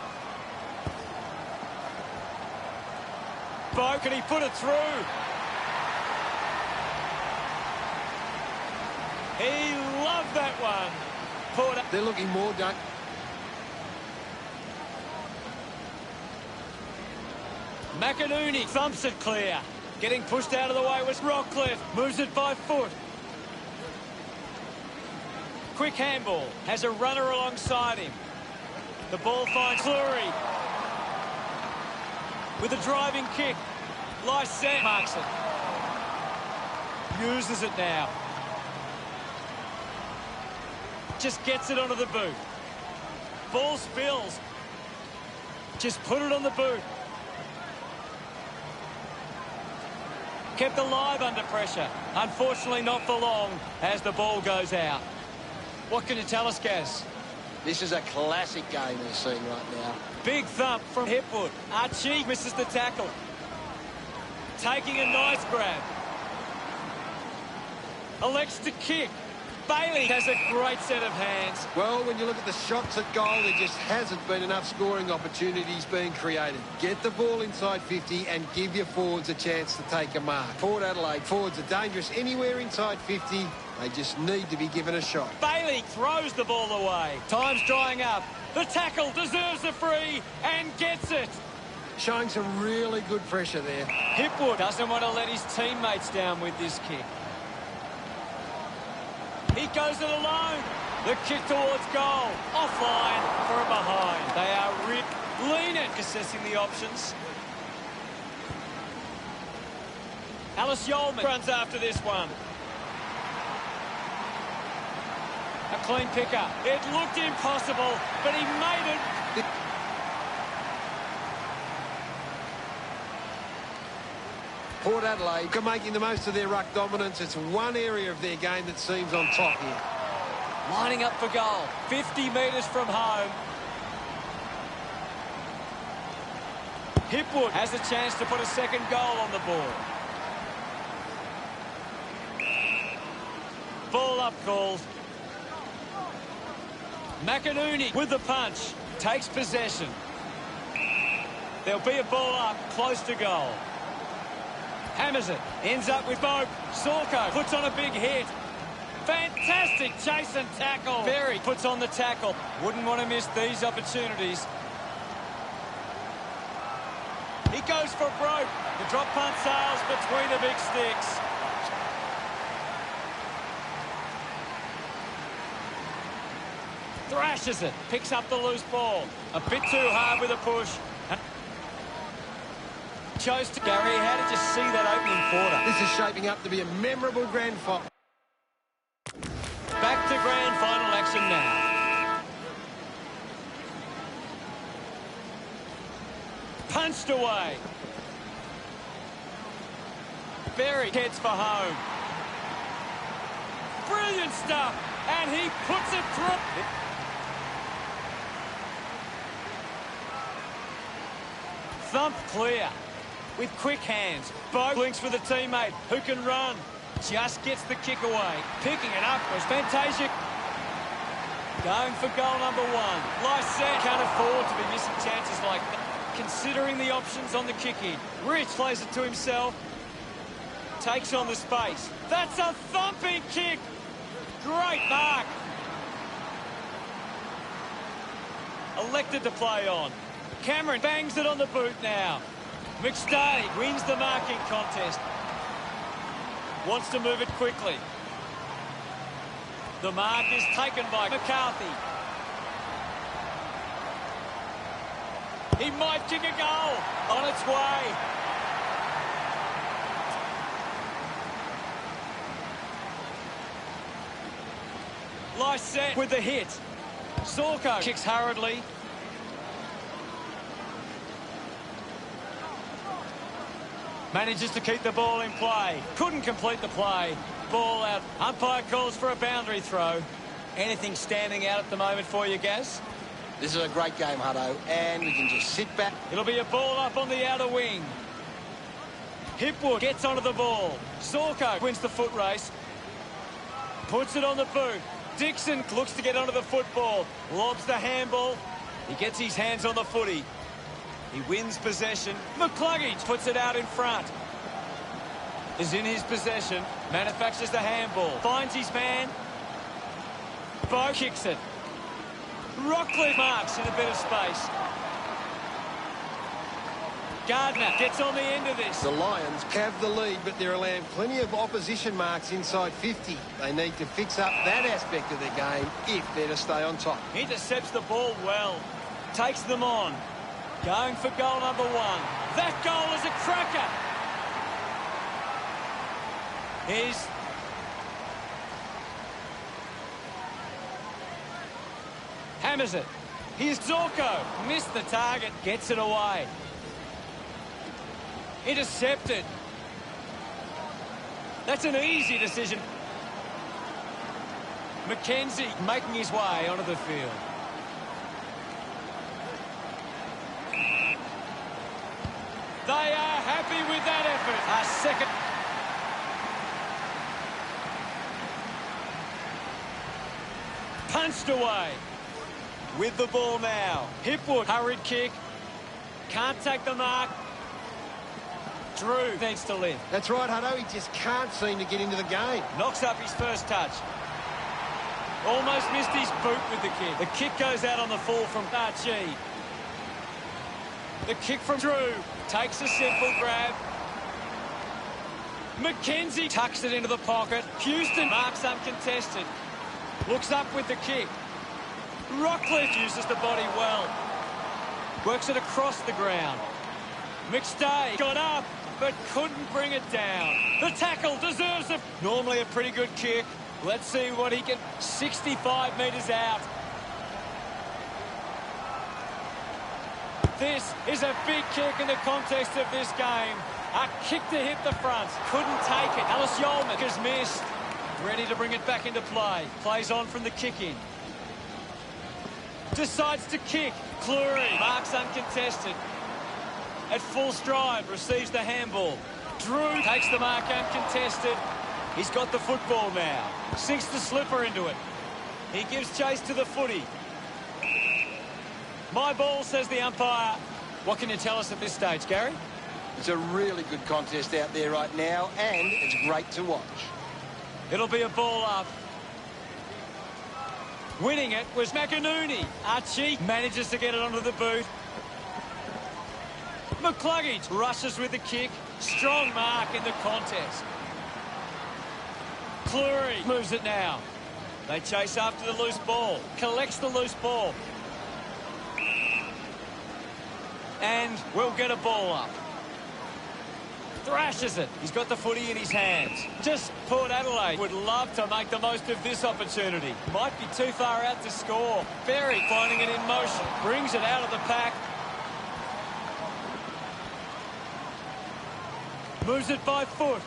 Boak, and he put it through. He loved that one. Porter. They're looking more done. McInerney thumps it clear. Getting pushed out of the way was Rockcliffe. Moves it by foot. Quick handball. Has a runner alongside him. The ball finds Cleary. With a driving kick. Lysette marks it. Uses it now. Just gets it onto the boot. Ball spills. Just put it on the boot. Kept alive under pressure. Unfortunately not for long as the ball goes out. What can you tell us, Gaz? This is a classic game we're seeing right now. Big thump from Hipwood. Archie misses the tackle. Taking a nice grab. Elects to kick. Bailey has a great set of hands. Well, when you look at the shots at goal, there just hasn't been enough scoring opportunities being created. Get the ball inside 50 and give your forwards a chance to take a mark. Port Adelaide forwards are dangerous anywhere inside 50. They just need to be given a shot. Bailey throws the ball away. Time's drying up. The tackle deserves a free and gets it. Showing some really good pressure there. Hipwood doesn't want to let his teammates down with this kick. He goes it alone. The kick towards goal. Offline for a behind. They are lean at assessing the options. Alice Yeoman runs after this one. A clean picker. It looked impossible, but he made it. Port Adelaide are making the most of their ruck dominance. It's one area of their game that seems on top here. Lining up for goal. 50 metres from home. Hipwood has a chance to put a second goal on the board. Ball up called. McInerney with the punch. Takes possession. There'll be a ball up close to goal. Hammers it. Ends up with Boak. Sorko puts on a big hit. Fantastic chase and tackle. Berry puts on the tackle. Wouldn't want to miss these opportunities. He goes for broke. The drop punt sails between the big sticks. Thrashes it. Picks up the loose ball. A bit too hard with a push. Chose to Gary. How did you see that opening quarter? This is shaping up to be a memorable grand final. Back to grand final action now. Punched away. Berry heads for home. Brilliant stuff. And he puts it through. Thump clear. With quick hands. Bo links with a teammate who can run. Just gets the kick away. Picking it up was Fantasia. Going for goal number one. Lysette can't afford to be missing chances like that. Considering the options on the kick-in. Rich plays it to himself. Takes on the space. That's a thumping kick. Great mark. Elected to play on. Cameron bangs it on the boot now. Matchday wins the marking contest. Wants to move it quickly. The mark is taken by McCarthy. He might kick a goal. On its way. Lysette with the hit. Sorko kicks hurriedly. Manages to keep the ball in play. Couldn't complete the play. Ball out. Umpire calls for a boundary throw. Anything standing out at the moment for you, Gaz? This is a great game, Hutto, and we can just sit back. It'll be a ball up on the outer wing. Hipwood gets onto the ball. Sorko wins the foot race. Puts it on the boot. Dixon looks to get onto the football. Lobs the handball. He gets his hands on the footy. He wins possession. McCluggage puts it out in front. Is in his possession. Manufactures the handball. Finds his man. Bo kicks it. Rockcliffe marks in a bit of space. Gardner gets on the end of this. The Lions have the lead, but they're allowing plenty of opposition marks inside 50. They need to fix up that aspect of their game if they're to stay on top. Intercepts the ball well. Takes them on. Going for goal number one. That goal is a cracker. Here's... Hammers it. Here's Zorko. Missed the target. Gets it away. Intercepted. That's an easy decision. McKenzie making his way onto the field. They are happy with that effort. A second. Punched away. With the ball now. Hipwood. Hurried kick. Can't take the mark. Drew needs to live. That's right, Hutto. He just can't seem to get into the game. Knocks up his first touch. Almost missed his boot with the kick. The kick goes out on the fall from Archie. The kick from Drew. Takes a simple grab. McKenzie tucks it into the pocket. Houston marks uncontested. Looks up with the kick. Rockcliffe uses the body well. Works it across the ground. McStay got up, but couldn't bring it down. The tackle deserves it. Normally a pretty good kick. Let's see what he can... 65 metres out. This is a big kick in the context of this game. A kick to hit the front. Couldn't take it. Alice Yolman has missed. Ready to bring it back into play. Plays on from the kick-in. Decides to kick. Cleary marks uncontested. at full stride, receives the handball. Drew takes the mark uncontested. He's got the football now. Sinks the slipper into it. He gives chase to the footy. My ball, says the umpire. What can you tell us at this stage, Gary? It's a really good contest out there right now, and it's great to watch. It'll be a ball up. Winning it was McInerney. Archie manages to get it onto the boot. McCluggage rushes with the kick. Strong mark in the contest. Cleary moves it now. They chase after the loose ball. Collects the loose ball. And we'll get a ball up. Thrashes it. He's got the footy in his hands. Just Port Adelaide would love to make the most of this opportunity. Might be too far out to score. Berry finding it in motion. Brings it out of the pack. Moves it by foot.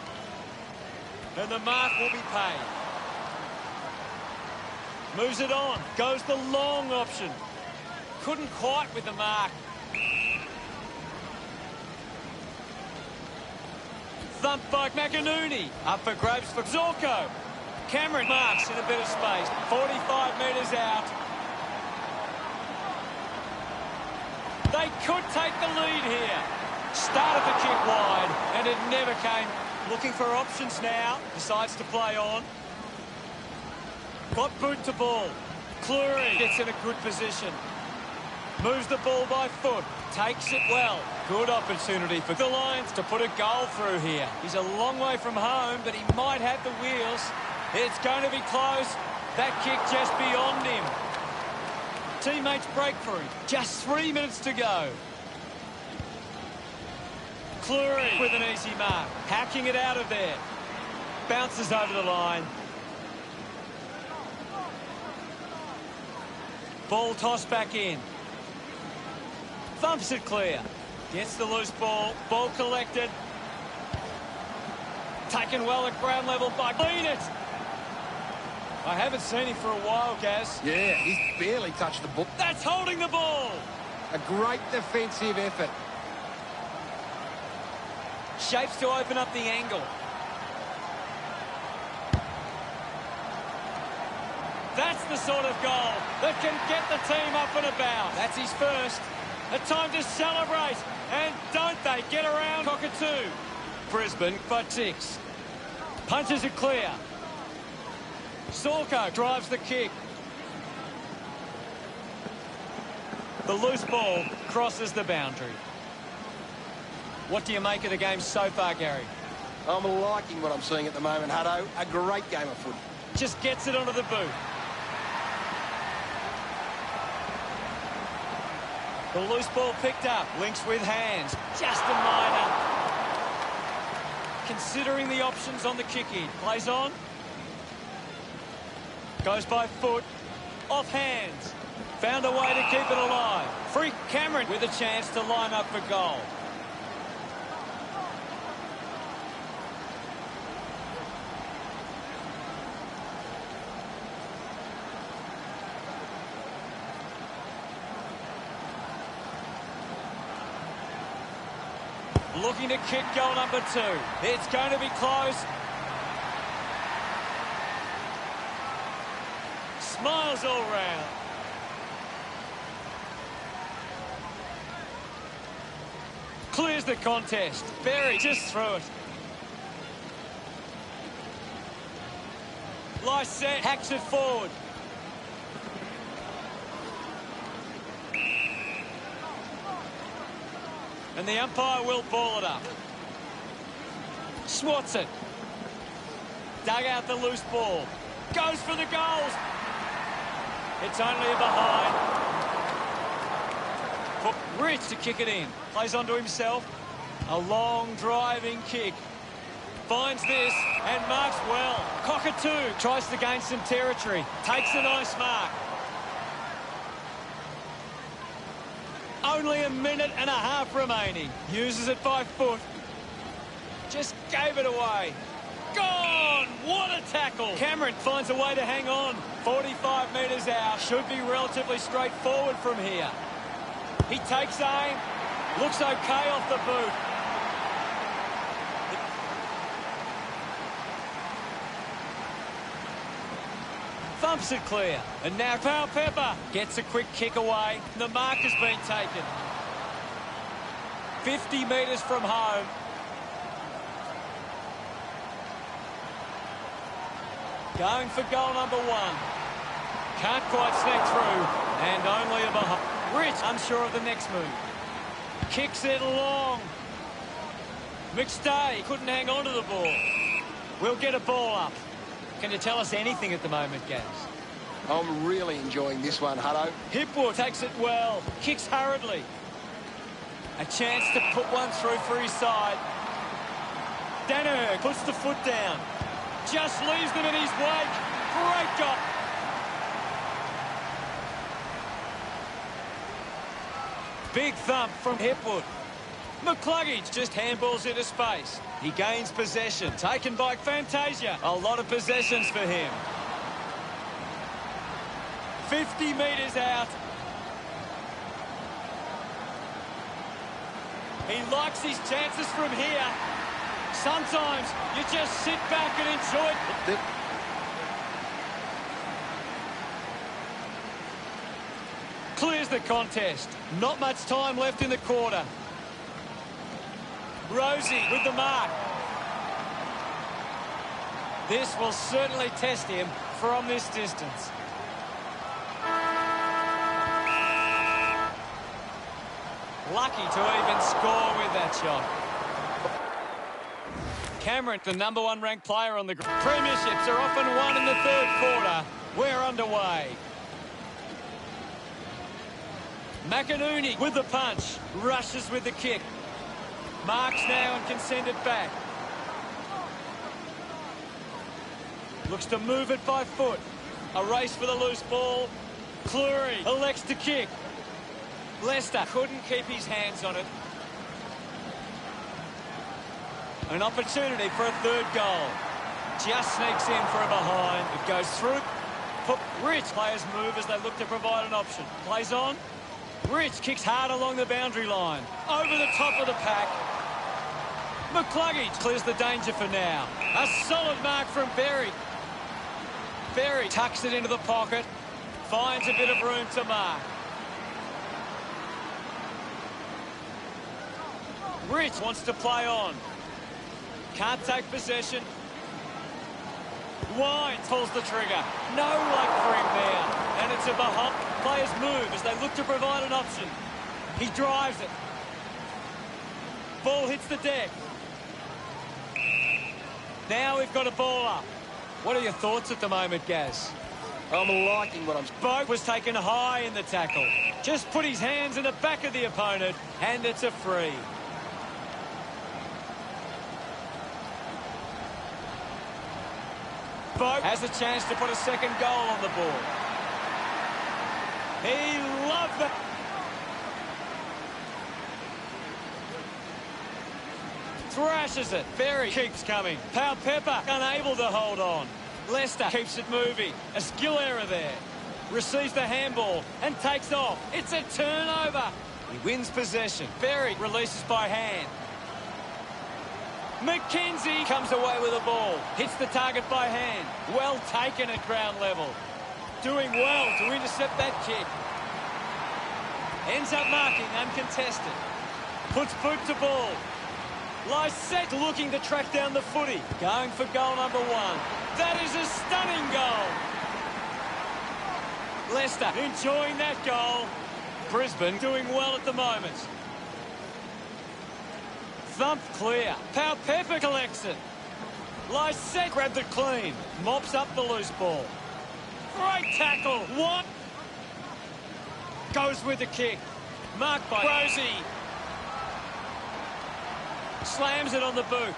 And the mark will be paid. Moves it on. Goes the long option. Couldn't quite with the mark. Thumped by McInerney. Up for grabs for Zorko. Cameron marks in a bit of space. 45 metres out. They could take the lead here. Started the kick wide, and it never came. Looking for options now. Decides to play on. Got boot to ball. Cleary gets in a good position. Moves the ball by foot. Takes it well. Good opportunity for the Lions to put a goal through here. He's a long way from home, but he might have the wheels. It's going to be close. That kick just beyond him. Teammates break for him. Just 3 minutes to go. Cleary with an easy mark. Hacking it out of there. Bounces over the line. Ball tossed back in. Thumps it clear. Gets the loose ball. Ball collected. Taken well at ground level by Beat it. I haven't seen him for a while, Gaz. Yeah, he's barely touched the ball. That's holding the ball. A great defensive effort. Shapes to open up the angle. That's the sort of goal that can get the team up and about. That's his first. A time to celebrate. And don't they get around Cockatoo. Brisbane by 6. Punches it clear. Zorko drives the kick. The loose ball crosses the boundary. What do you make of the game so far, Gary? I'm liking what I'm seeing at the moment, Hutto. A great game of footy. Just gets it onto the boot. The loose ball picked up. Links with hands. Just a minor. Considering the options on the kick-in. Plays on. Goes by foot. Off hands. Found a way to keep it alive. Free Cameron with a chance to line up for goal. Looking to kick goal number 2. It's going to be close. Smiles all round. Clears the contest. Berry just through it. Lysette hacks it forward. And the umpire will ball it up. Swats it. Dug out the loose ball. Goes for the goals. It's only a behind. For Rich to kick it in. Plays onto himself. A long driving kick. Finds this and marks well. Cockatoo tries to gain some territory. Takes a nice mark. Only a minute and a half remaining. Uses it by foot. Just gave it away. Gone! What a tackle! Cameron finds a way to hang on. 45 metres out. Should be relatively straightforward from here. He takes aim. Looks okay off the boot. Thumps it clear. And now Pepper gets a quick kick away. The mark has been taken. 50 metres from home. Going for goal number 1. Can't quite sneak through. And only a behind. Rich unsure of the next move. Kicks it long. Matchday couldn't hang on to the ball. We'll get a ball up. Can you tell us anything at the moment, Gaz? I'm really enjoying this one, Hutto. Hipwood takes it well. Kicks hurriedly. A chance to put one through for his side. Danaher puts the foot down. Just leaves them in his wake. Great goal. Big thump from Hipwood. McCluggage just handballs into space. He gains possession. Taken by Fantasia. A lot of possessions for him. 50 metres out. He likes his chances from here. Sometimes you just sit back and enjoy it. Clears the contest. Not much time left in the quarter. Rosie with the mark. This will certainly test him from this distance. Lucky to even score with that shot. Cameron, the #1 ranked player on the group. Premierships are often won in the third quarter. We're underway. McInerney with the punch. Rushes with the kick. Marks now and can send it back. Looks to move it by foot. A race for the loose ball. Cleary elects to kick. Leicester couldn't keep his hands on it. An opportunity for a third goal. Just sneaks in for a behind. It goes through. Rich players move as they look to provide an option. Plays on. Rich kicks hard along the boundary line. Over the top of the pack. McCluggage clears the danger for now. A solid mark from Berry. Berry tucks it into the pocket. Finds a bit of room to mark. Rich wants to play on. Can't take possession. Wines pulls the trigger. No luck for him there. And it's a behind. Players move as they look to provide an option. He drives it. Ball hits the deck. Now we've got a ball up. What are your thoughts at the moment, Gaz? I'm liking what I'm... Boat was taken high in the tackle. Just put his hands in the back of the opponent, and it's a free. Boat has a chance to put a second goal on the board. He loved that. Thrashes it. Berry keeps coming. Pepper unable to hold on. Leicester keeps it moving. A skill error there. Receives the handball and takes off. It's a turnover. He wins possession. Berry releases by hand. McKenzie comes away with the ball. Hits the target by hand. Well taken at ground level. Doing well to intercept that kick. Ends up marking uncontested. Puts boot to ball. Lysette looking to track down the footy. Going for goal number 1. That is a stunning goal. Leicester enjoying that goal. Brisbane doing well at the moment. Thump clear. Pepper collects it. Lysette grabbed it clean. Mops up the loose ball. Great tackle. What? Goes with the kick. Marked by Rosie. Slams it on the boot.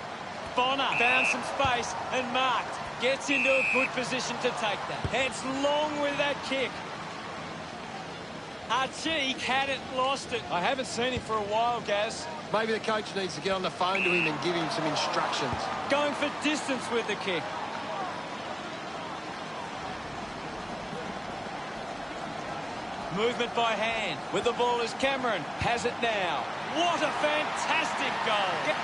Bonner found some space and marked. Gets into a good position to take that. Heads long with that kick. Archie hadn't lost it. I haven't seen him for a while, Gaz. Maybe the coach needs to get on the phone to him and give him some instructions. Going for distance with the kick. Movement by hand. With the ball is Cameron. Has it now. What a fantastic goal.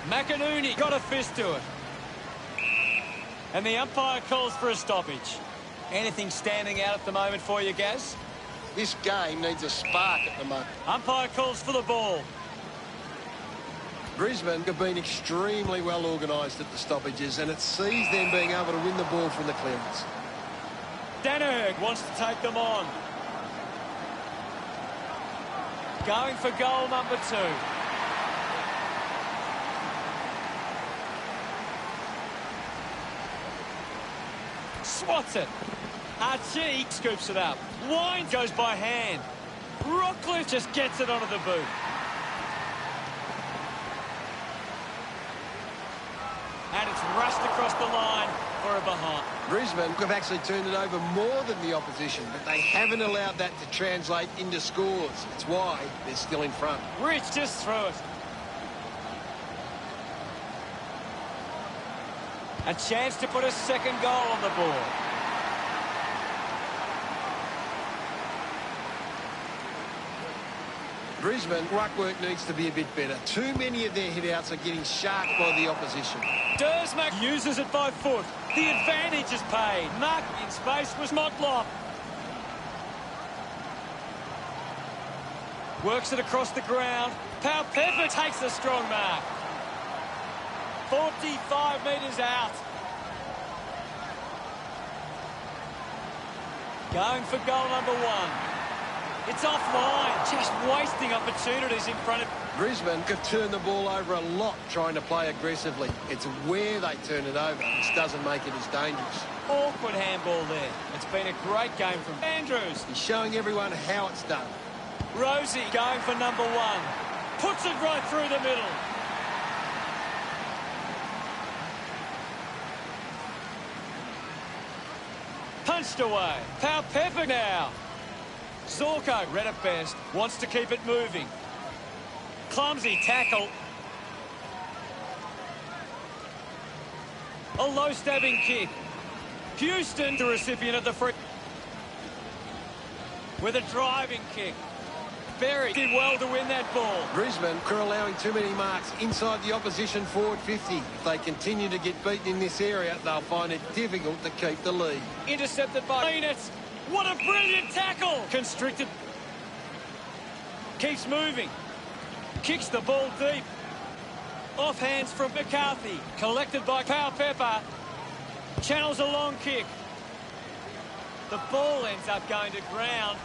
McInerney got a fist to it. And the umpire calls for a stoppage. Anything standing out at the moment for you, Gaz? This game needs a spark at the moment. Umpire calls for the ball. Brisbane have been extremely well organised at the stoppages, and it sees them being able to win the ball from the clearance. Danaher wants to take them on. Going for goal number 2. Swats it. Archie scoops it up. Wine goes by hand. Rockcliffe just gets it onto the boot. And it's rushed across the line for a behind. Brisbane have actually turned it over more than the opposition, but they haven't allowed that to translate into scores. It's why they're still in front. Rich just threw it. A chance to put a second goal on the board. Brisbane, ruck work needs to be a bit better. Too many of their hit-outs are getting sharked by the opposition. Dersmack uses it by foot. The advantage is paid. Mark in space was Motlop. Works it across the ground. Pepper takes a strong mark. 45 metres out. Going for goal number 1. It's offline, just wasting opportunities in front of... Brisbane have turned the ball over a lot trying to play aggressively. It's where they turn it over which doesn't make it as dangerous. Awkward handball there. It's been a great game from Andrews. He's showing everyone how it's done. Rosie going for number 1. Puts it right through the middle. Punched away. Pepper now. Zorko, read it best, wants to keep it moving. Clumsy tackle. A low stabbing kick. Houston, the recipient of the free. With a driving kick. Berry did well to win that ball. Brisbane are allowing too many marks inside the opposition forward 50. If they continue to get beaten in this area, they'll find it difficult to keep the lead. Intercepted by Phoenix. What a brilliant tackle! Constricted. Keeps moving. Kicks the ball deep. Off hands from McCarthy. Collected by Pepper. Channels a long kick. The ball ends up going to ground.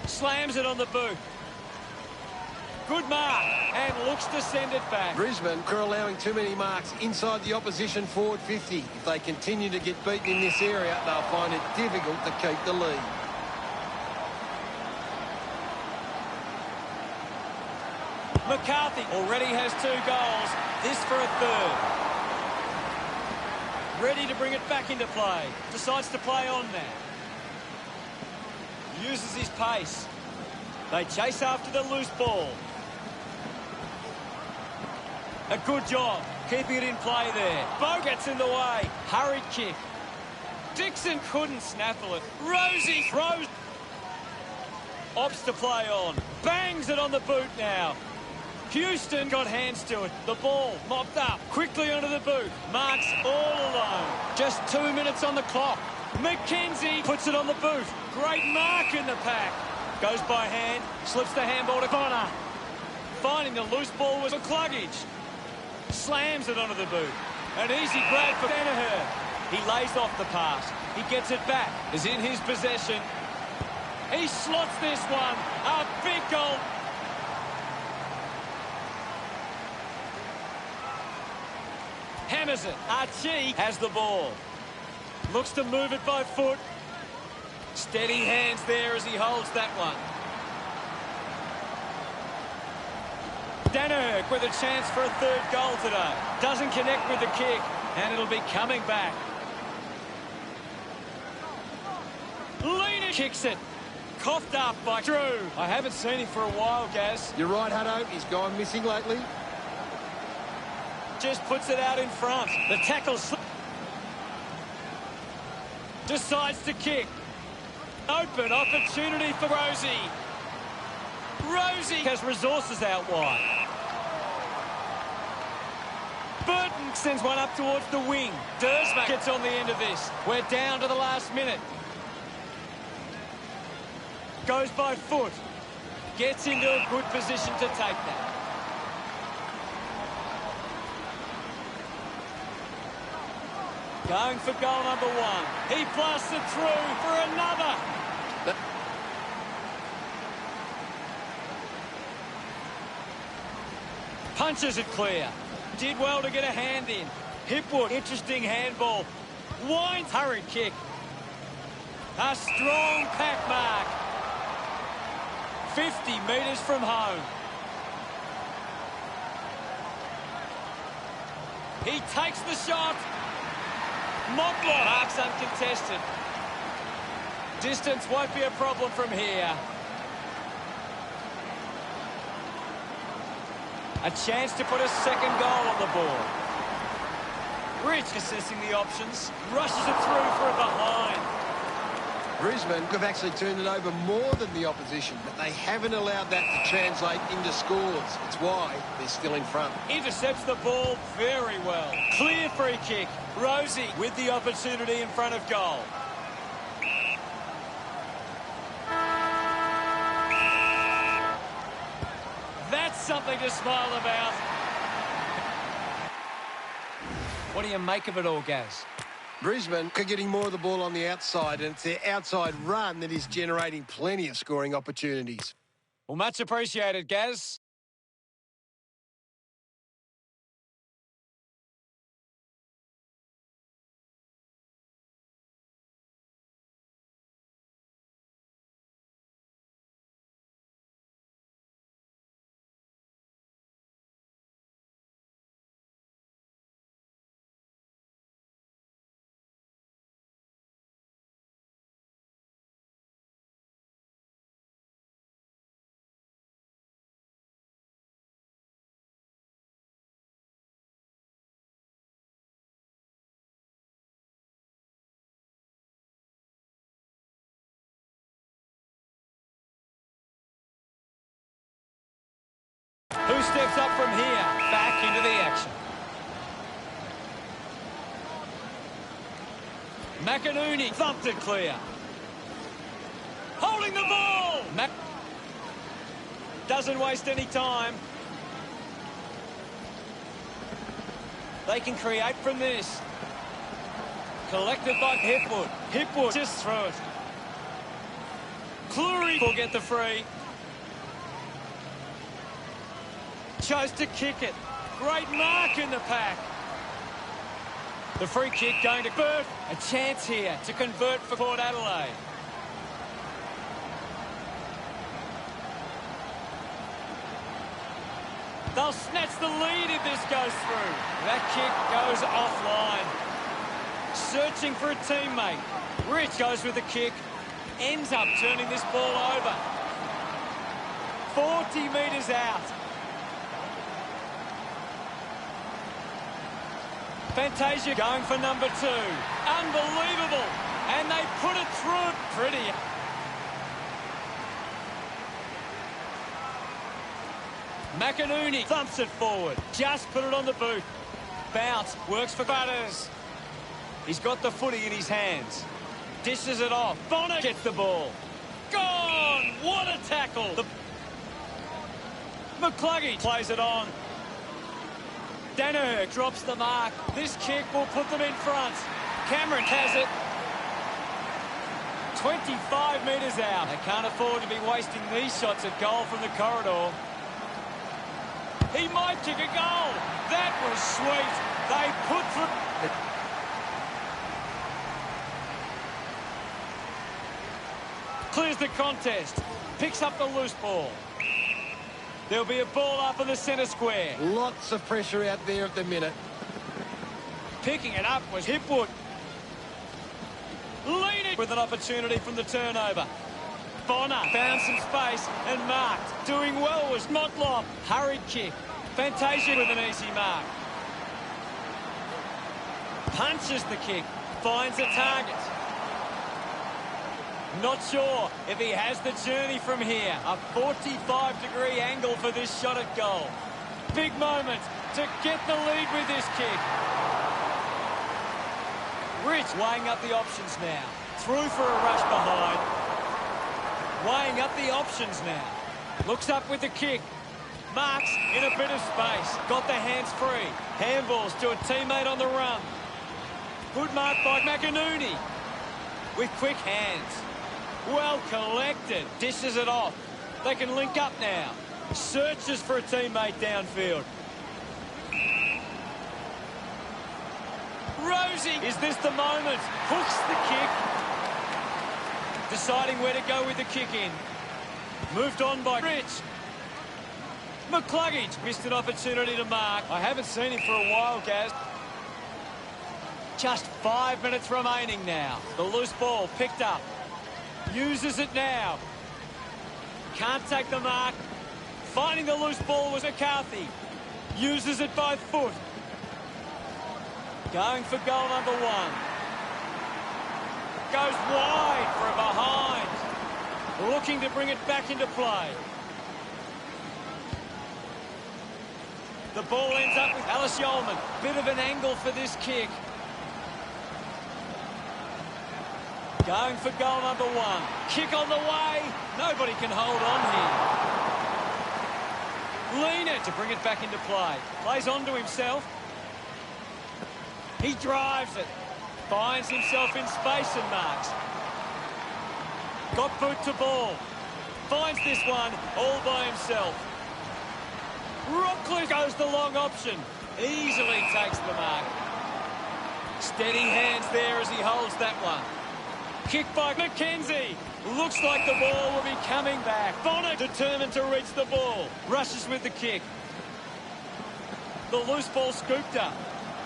Slams it on the boot. Good mark. And looks to send it back. Brisbane are allowing too many marks inside the opposition forward 50. If they continue to get beaten in this area, they'll find it difficult to keep the lead. McCarthy already has 2 goals. This for a 3rd. Ready to bring it back into play. Decides to play on now. Uses his pace. They chase after the loose ball. A good job keeping it in play there. Bo gets in the way. Hurried kick. Dixon couldn't snaffle it. Rosie throws. Opts to play on. Bangs it on the boot now. Houston got hands to it. The ball mopped up. Quickly onto the boot. Marks all alone. Just 2 minutes on the clock. McKenzie puts it on the boot. Great mark in the pack. Goes by hand. Slips the handball to Connor. Finding the loose ball was McCluggage. Slams it onto the boot. An easy grab for Danaher. He lays off the pass. He gets it back. Is in his possession. He slots this one. A big goal. Hammers it. Archie has the ball. Looks to move it by foot. Steady hands there as he holds that one. Danaher with a chance for a 3rd goal today. Doesn't connect with the kick, and it'll be coming back. Lena kicks it. Coughed up by Drew. I haven't seen him for a while, Gaz. You're right, Hutto. He's gone missing lately. Just puts it out in front. The tackle decides to kick. Open opportunity for Rosie. Rosie has resources out wide. Burton sends one up towards the wing. Dersma gets on the end of this. We're down to the last minute. Goes by foot. Gets into a good position to take that. Going for goal number one. He blasts it through for another. Punches it clear. Did well to get a hand in. Hipwood, interesting handball. Winds, hurried kick. A strong pack mark. 50 metres from home. He takes the shot. Montblanc marks uncontested. Distance won't be a problem from here. A chance to put a second goal on the board. Rich assessing the options. Rushes it through for a behind. Brisbane have actually turned it over more than the opposition, but they haven't allowed that to translate into scores. It's why they're still in front. Intercepts the ball very well. Clear free kick. Rosie with the opportunity in front of goal. That's something to smile about. What do you make of it all, Gaz? Brisbane are getting more of the ball on the outside, and it's their outside run that is generating plenty of scoring opportunities. Well, much appreciated, Gaz. Who steps up from here? Back into the action. McInerney thumped it clear. Holding the ball! Doesn't waste any time. They can create from this. Collected by Hipwood. Hipwood just throw it. Cleary will get the free. Chose to kick it. Great mark in the pack. The free kick going to Burt. A chance here to convert for Port Adelaide. They'll snatch the lead if this goes through. That kick goes offline. Searching for a teammate. Rich goes with the kick. Ends up turning this ball over. 40 metres out. Fantasia going for number 2. Unbelievable. And they put it through. Pretty. McInerney thumps it forward. Just put it on the boot. Bounce. Works for Butters. He's got the footy in his hands. Dishes it off. Bonner gets the ball. Gone. What a tackle. McCluggey plays it on. Danaher drops the mark. This kick will put them in front. Cameron has it. 25 metres out. They can't afford to be wasting these shots at goal from the corridor. He might kick a goal. That was sweet. They put through... Clears the contest. Picks up the loose ball. There'll be a ball up in the centre square. Lots of pressure out there at the minute. Picking it up was Hipwood. Leading with an opportunity from the turnover. Bonner found some space and marked. Doing well was Motlop. Hurried kick. Fantasia with an easy mark. Punches the kick. Finds a target. Not sure if he has the journey from here. A 45-degree angle for this shot at goal. Big moment to get the lead with this kick. Rich weighing up the options now. Through for a rush behind. Weighing up the options now. Looks up with the kick. Marks in a bit of space. Got the hands free. Handballs to a teammate on the run. Good mark by McInerney. With quick hands. Well collected. Dishes it off. They can link up now. Searches for a teammate downfield. Rosie, is this the moment? Hooks the kick. Deciding where to go with the kick in. Moved on by Rich. McCluggage missed an opportunity to mark. I haven't seen him for a while, Gaz. Just 5 minutes remaining now. The loose ball picked up. Uses it now. Can't take the mark. Finding the loose ball was McCarthy. Uses it by foot. Going for goal number 1. Goes wide for a behind. Looking to bring it back into play. The ball ends up with Alice Yeoman. Bit of an angle for this kick. Going for goal number 1. Kick on the way. Nobody can hold on here. Leaner to bring it back into play. Plays on to himself. He drives it. Finds himself in space and marks. Got boot to ball. Finds this one all by himself. Rockcliffe goes the long option. Easily takes the mark. Steady hands there as he holds that one. Kick by McKenzie. Looks like the ball will be coming back. Bonner determined to reach the ball. Rushes with the kick. The loose ball scooped up.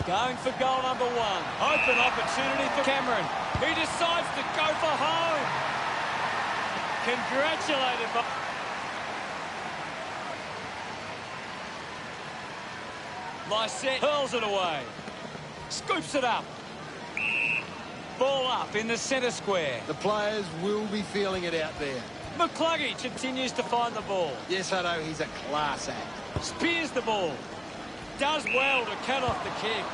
Going for goal number 1. Open opportunity for Cameron. He decides to go for home. Congratulated by... Lysette hurls it away. Scoops it up. Ball up in the centre square. The players will be feeling it out there. McCluggage continues to find the ball. Yes, I know, he's a class act. Spears the ball. Does well to cut off the kick.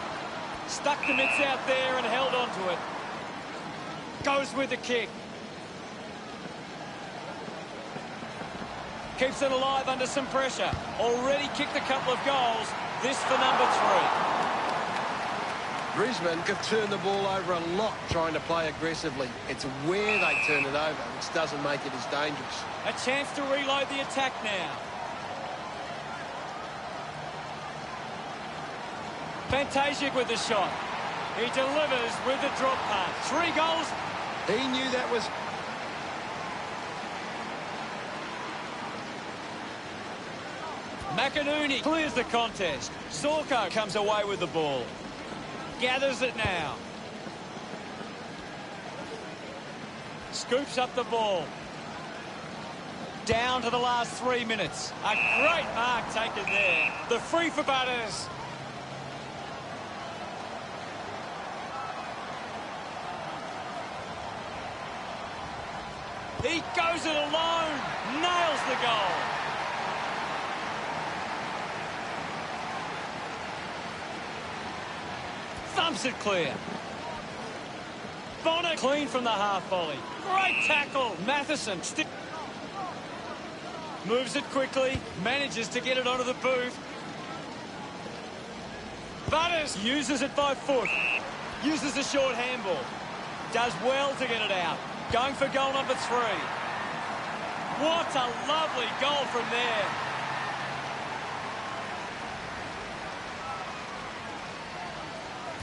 Stuck the mitts out there and held on to it. Goes with the kick. Keeps it alive under some pressure. Already kicked a couple of goals. This for number 3. Brisbane could turn the ball over a lot trying to play aggressively. It's where they turn it over which doesn't make it as dangerous. A chance to reload the attack now. Fantasic with the shot. He delivers with the drop pass. 3 goals. He knew that was... McInerney clears the contest. Zorko comes away with the ball. Gathers it now. Scoops up the ball. Down to the last 3 minutes. A great mark taken there. The free for Butters. He goes it alone. Nails the goal. Thumps it clear. Bonner clean from the half volley. Great tackle. Matheson moves it quickly. Manages to get it onto the boot. Butters uses it by foot. Uses a short handball. Does well to get it out. Going for goal number 3. What a lovely goal from there.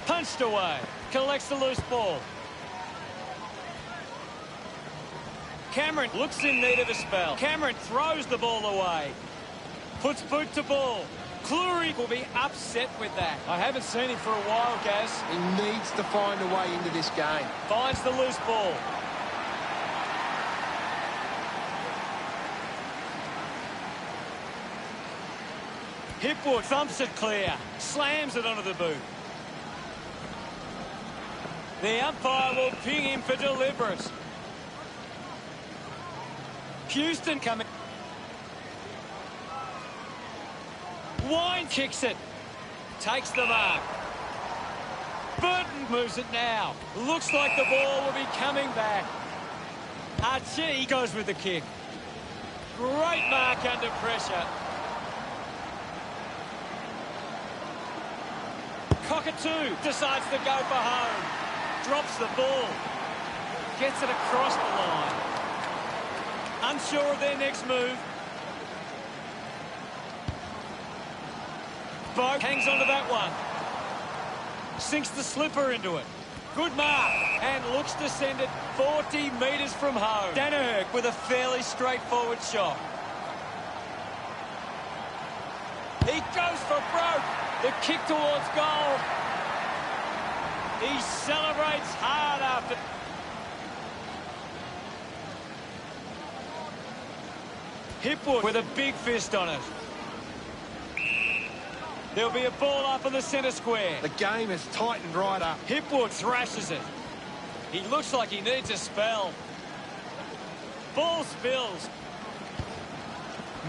Punched away. Collects the loose ball. Cameron looks in need of a spell. Cameron throws the ball away. Puts boot to ball. Cleary will be upset with that. I haven't seen him for a while, Gaz. He needs to find a way into this game. Finds the loose ball. Hipwood thumps it clear. Slams it onto the boot. The umpire will ping him for deliberate. Houston coming. Wine kicks it. Takes the mark. Burton moves it now. Looks like the ball will be coming back. Archie goes with the kick. Great mark under pressure. Cockatoo decides to go for home. Drops the ball. Gets it across the line. Unsure of their next move. Boat hangs onto that one. Sinks the slipper into it. Good mark. And looks to send it 40 metres from home. Danaher with a fairly straightforward shot. He goes for broke. The kick towards goal. He celebrates hard after. Hipwood with a big fist on it. There'll be a ball up in the centre square. The game has tightened right up. Hipwood thrashes it. He looks like he needs a spell. Ball spills.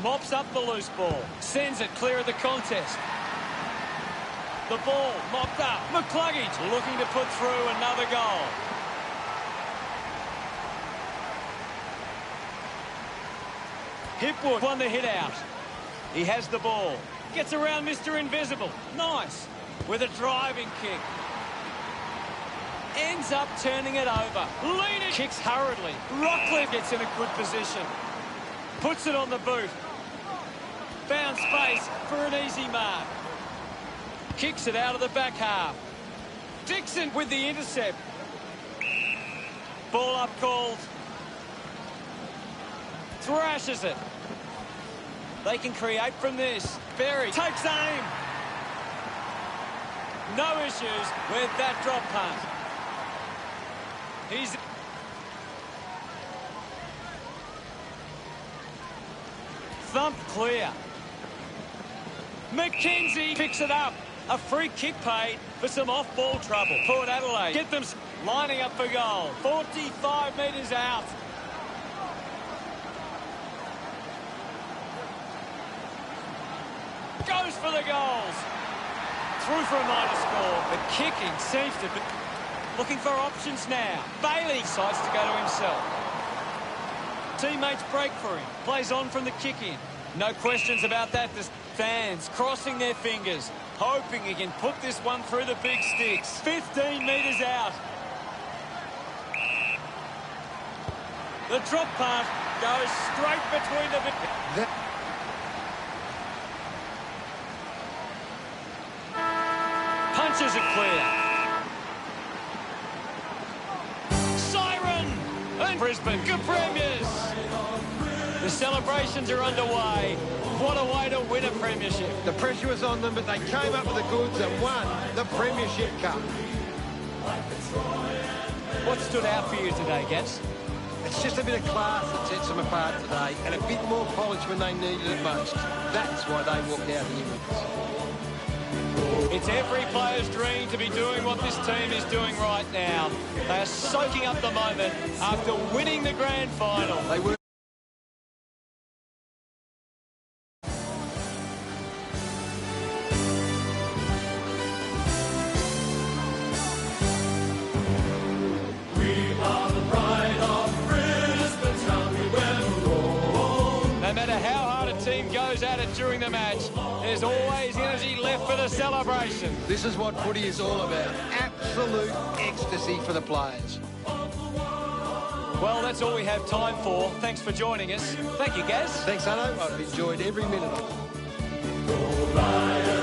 Mops up the loose ball. Sends it clear of the contest. The ball mopped up. McCluggage looking to put through another goal. Hipwood won the hit out. He has the ball. Gets around Mr. Invisible. Nice. With a driving kick. Ends up turning it over. Leaning. Kicks hurriedly. Rockcliffe gets in a good position. Puts it on the boot. Found space for an easy mark. Kicks it out of the back half. Dixon with the intercept. Ball up called. Thrashes it. They can create from this. Berry takes aim. No issues with that drop punt. He's thumped clear. McKenzie picks it up. A free kick paid for some off-ball trouble. Port Adelaide get them lining up for goal. 45 metres out. Goes for the goals. Through for a minor score. The kicking seems to be looking for options now. Bailey decides to go to himself. Teammates break for him. Plays on from the kick-in. No questions about that. The fans crossing their fingers, hoping he can put this one through the big sticks. 15 metres out. The drop punt goes straight between the... Punches it clear. Siren! And Brisbane, good premiers! The celebrations are underway. What a way to win a premiership. The pressure was on them, but they came up with the goods and won the Premiership Cup. What stood out for you today, Gats? It's just a bit of class that sets them apart today, and a bit more polish when they needed it most. That's why they walked out here with us. It's every player's dream to be doing what this team is doing right now. They are soaking up the moment after winning the grand final. They were. No matter how hard a team goes at it during the match, there's always energy left for the celebration. This is what footy is all about. Absolute ecstasy for the players. Well, that's all we have time for. Thanks for joining us. Thank you, Gaz. Thanks, Arno. I've enjoyed every minute of it.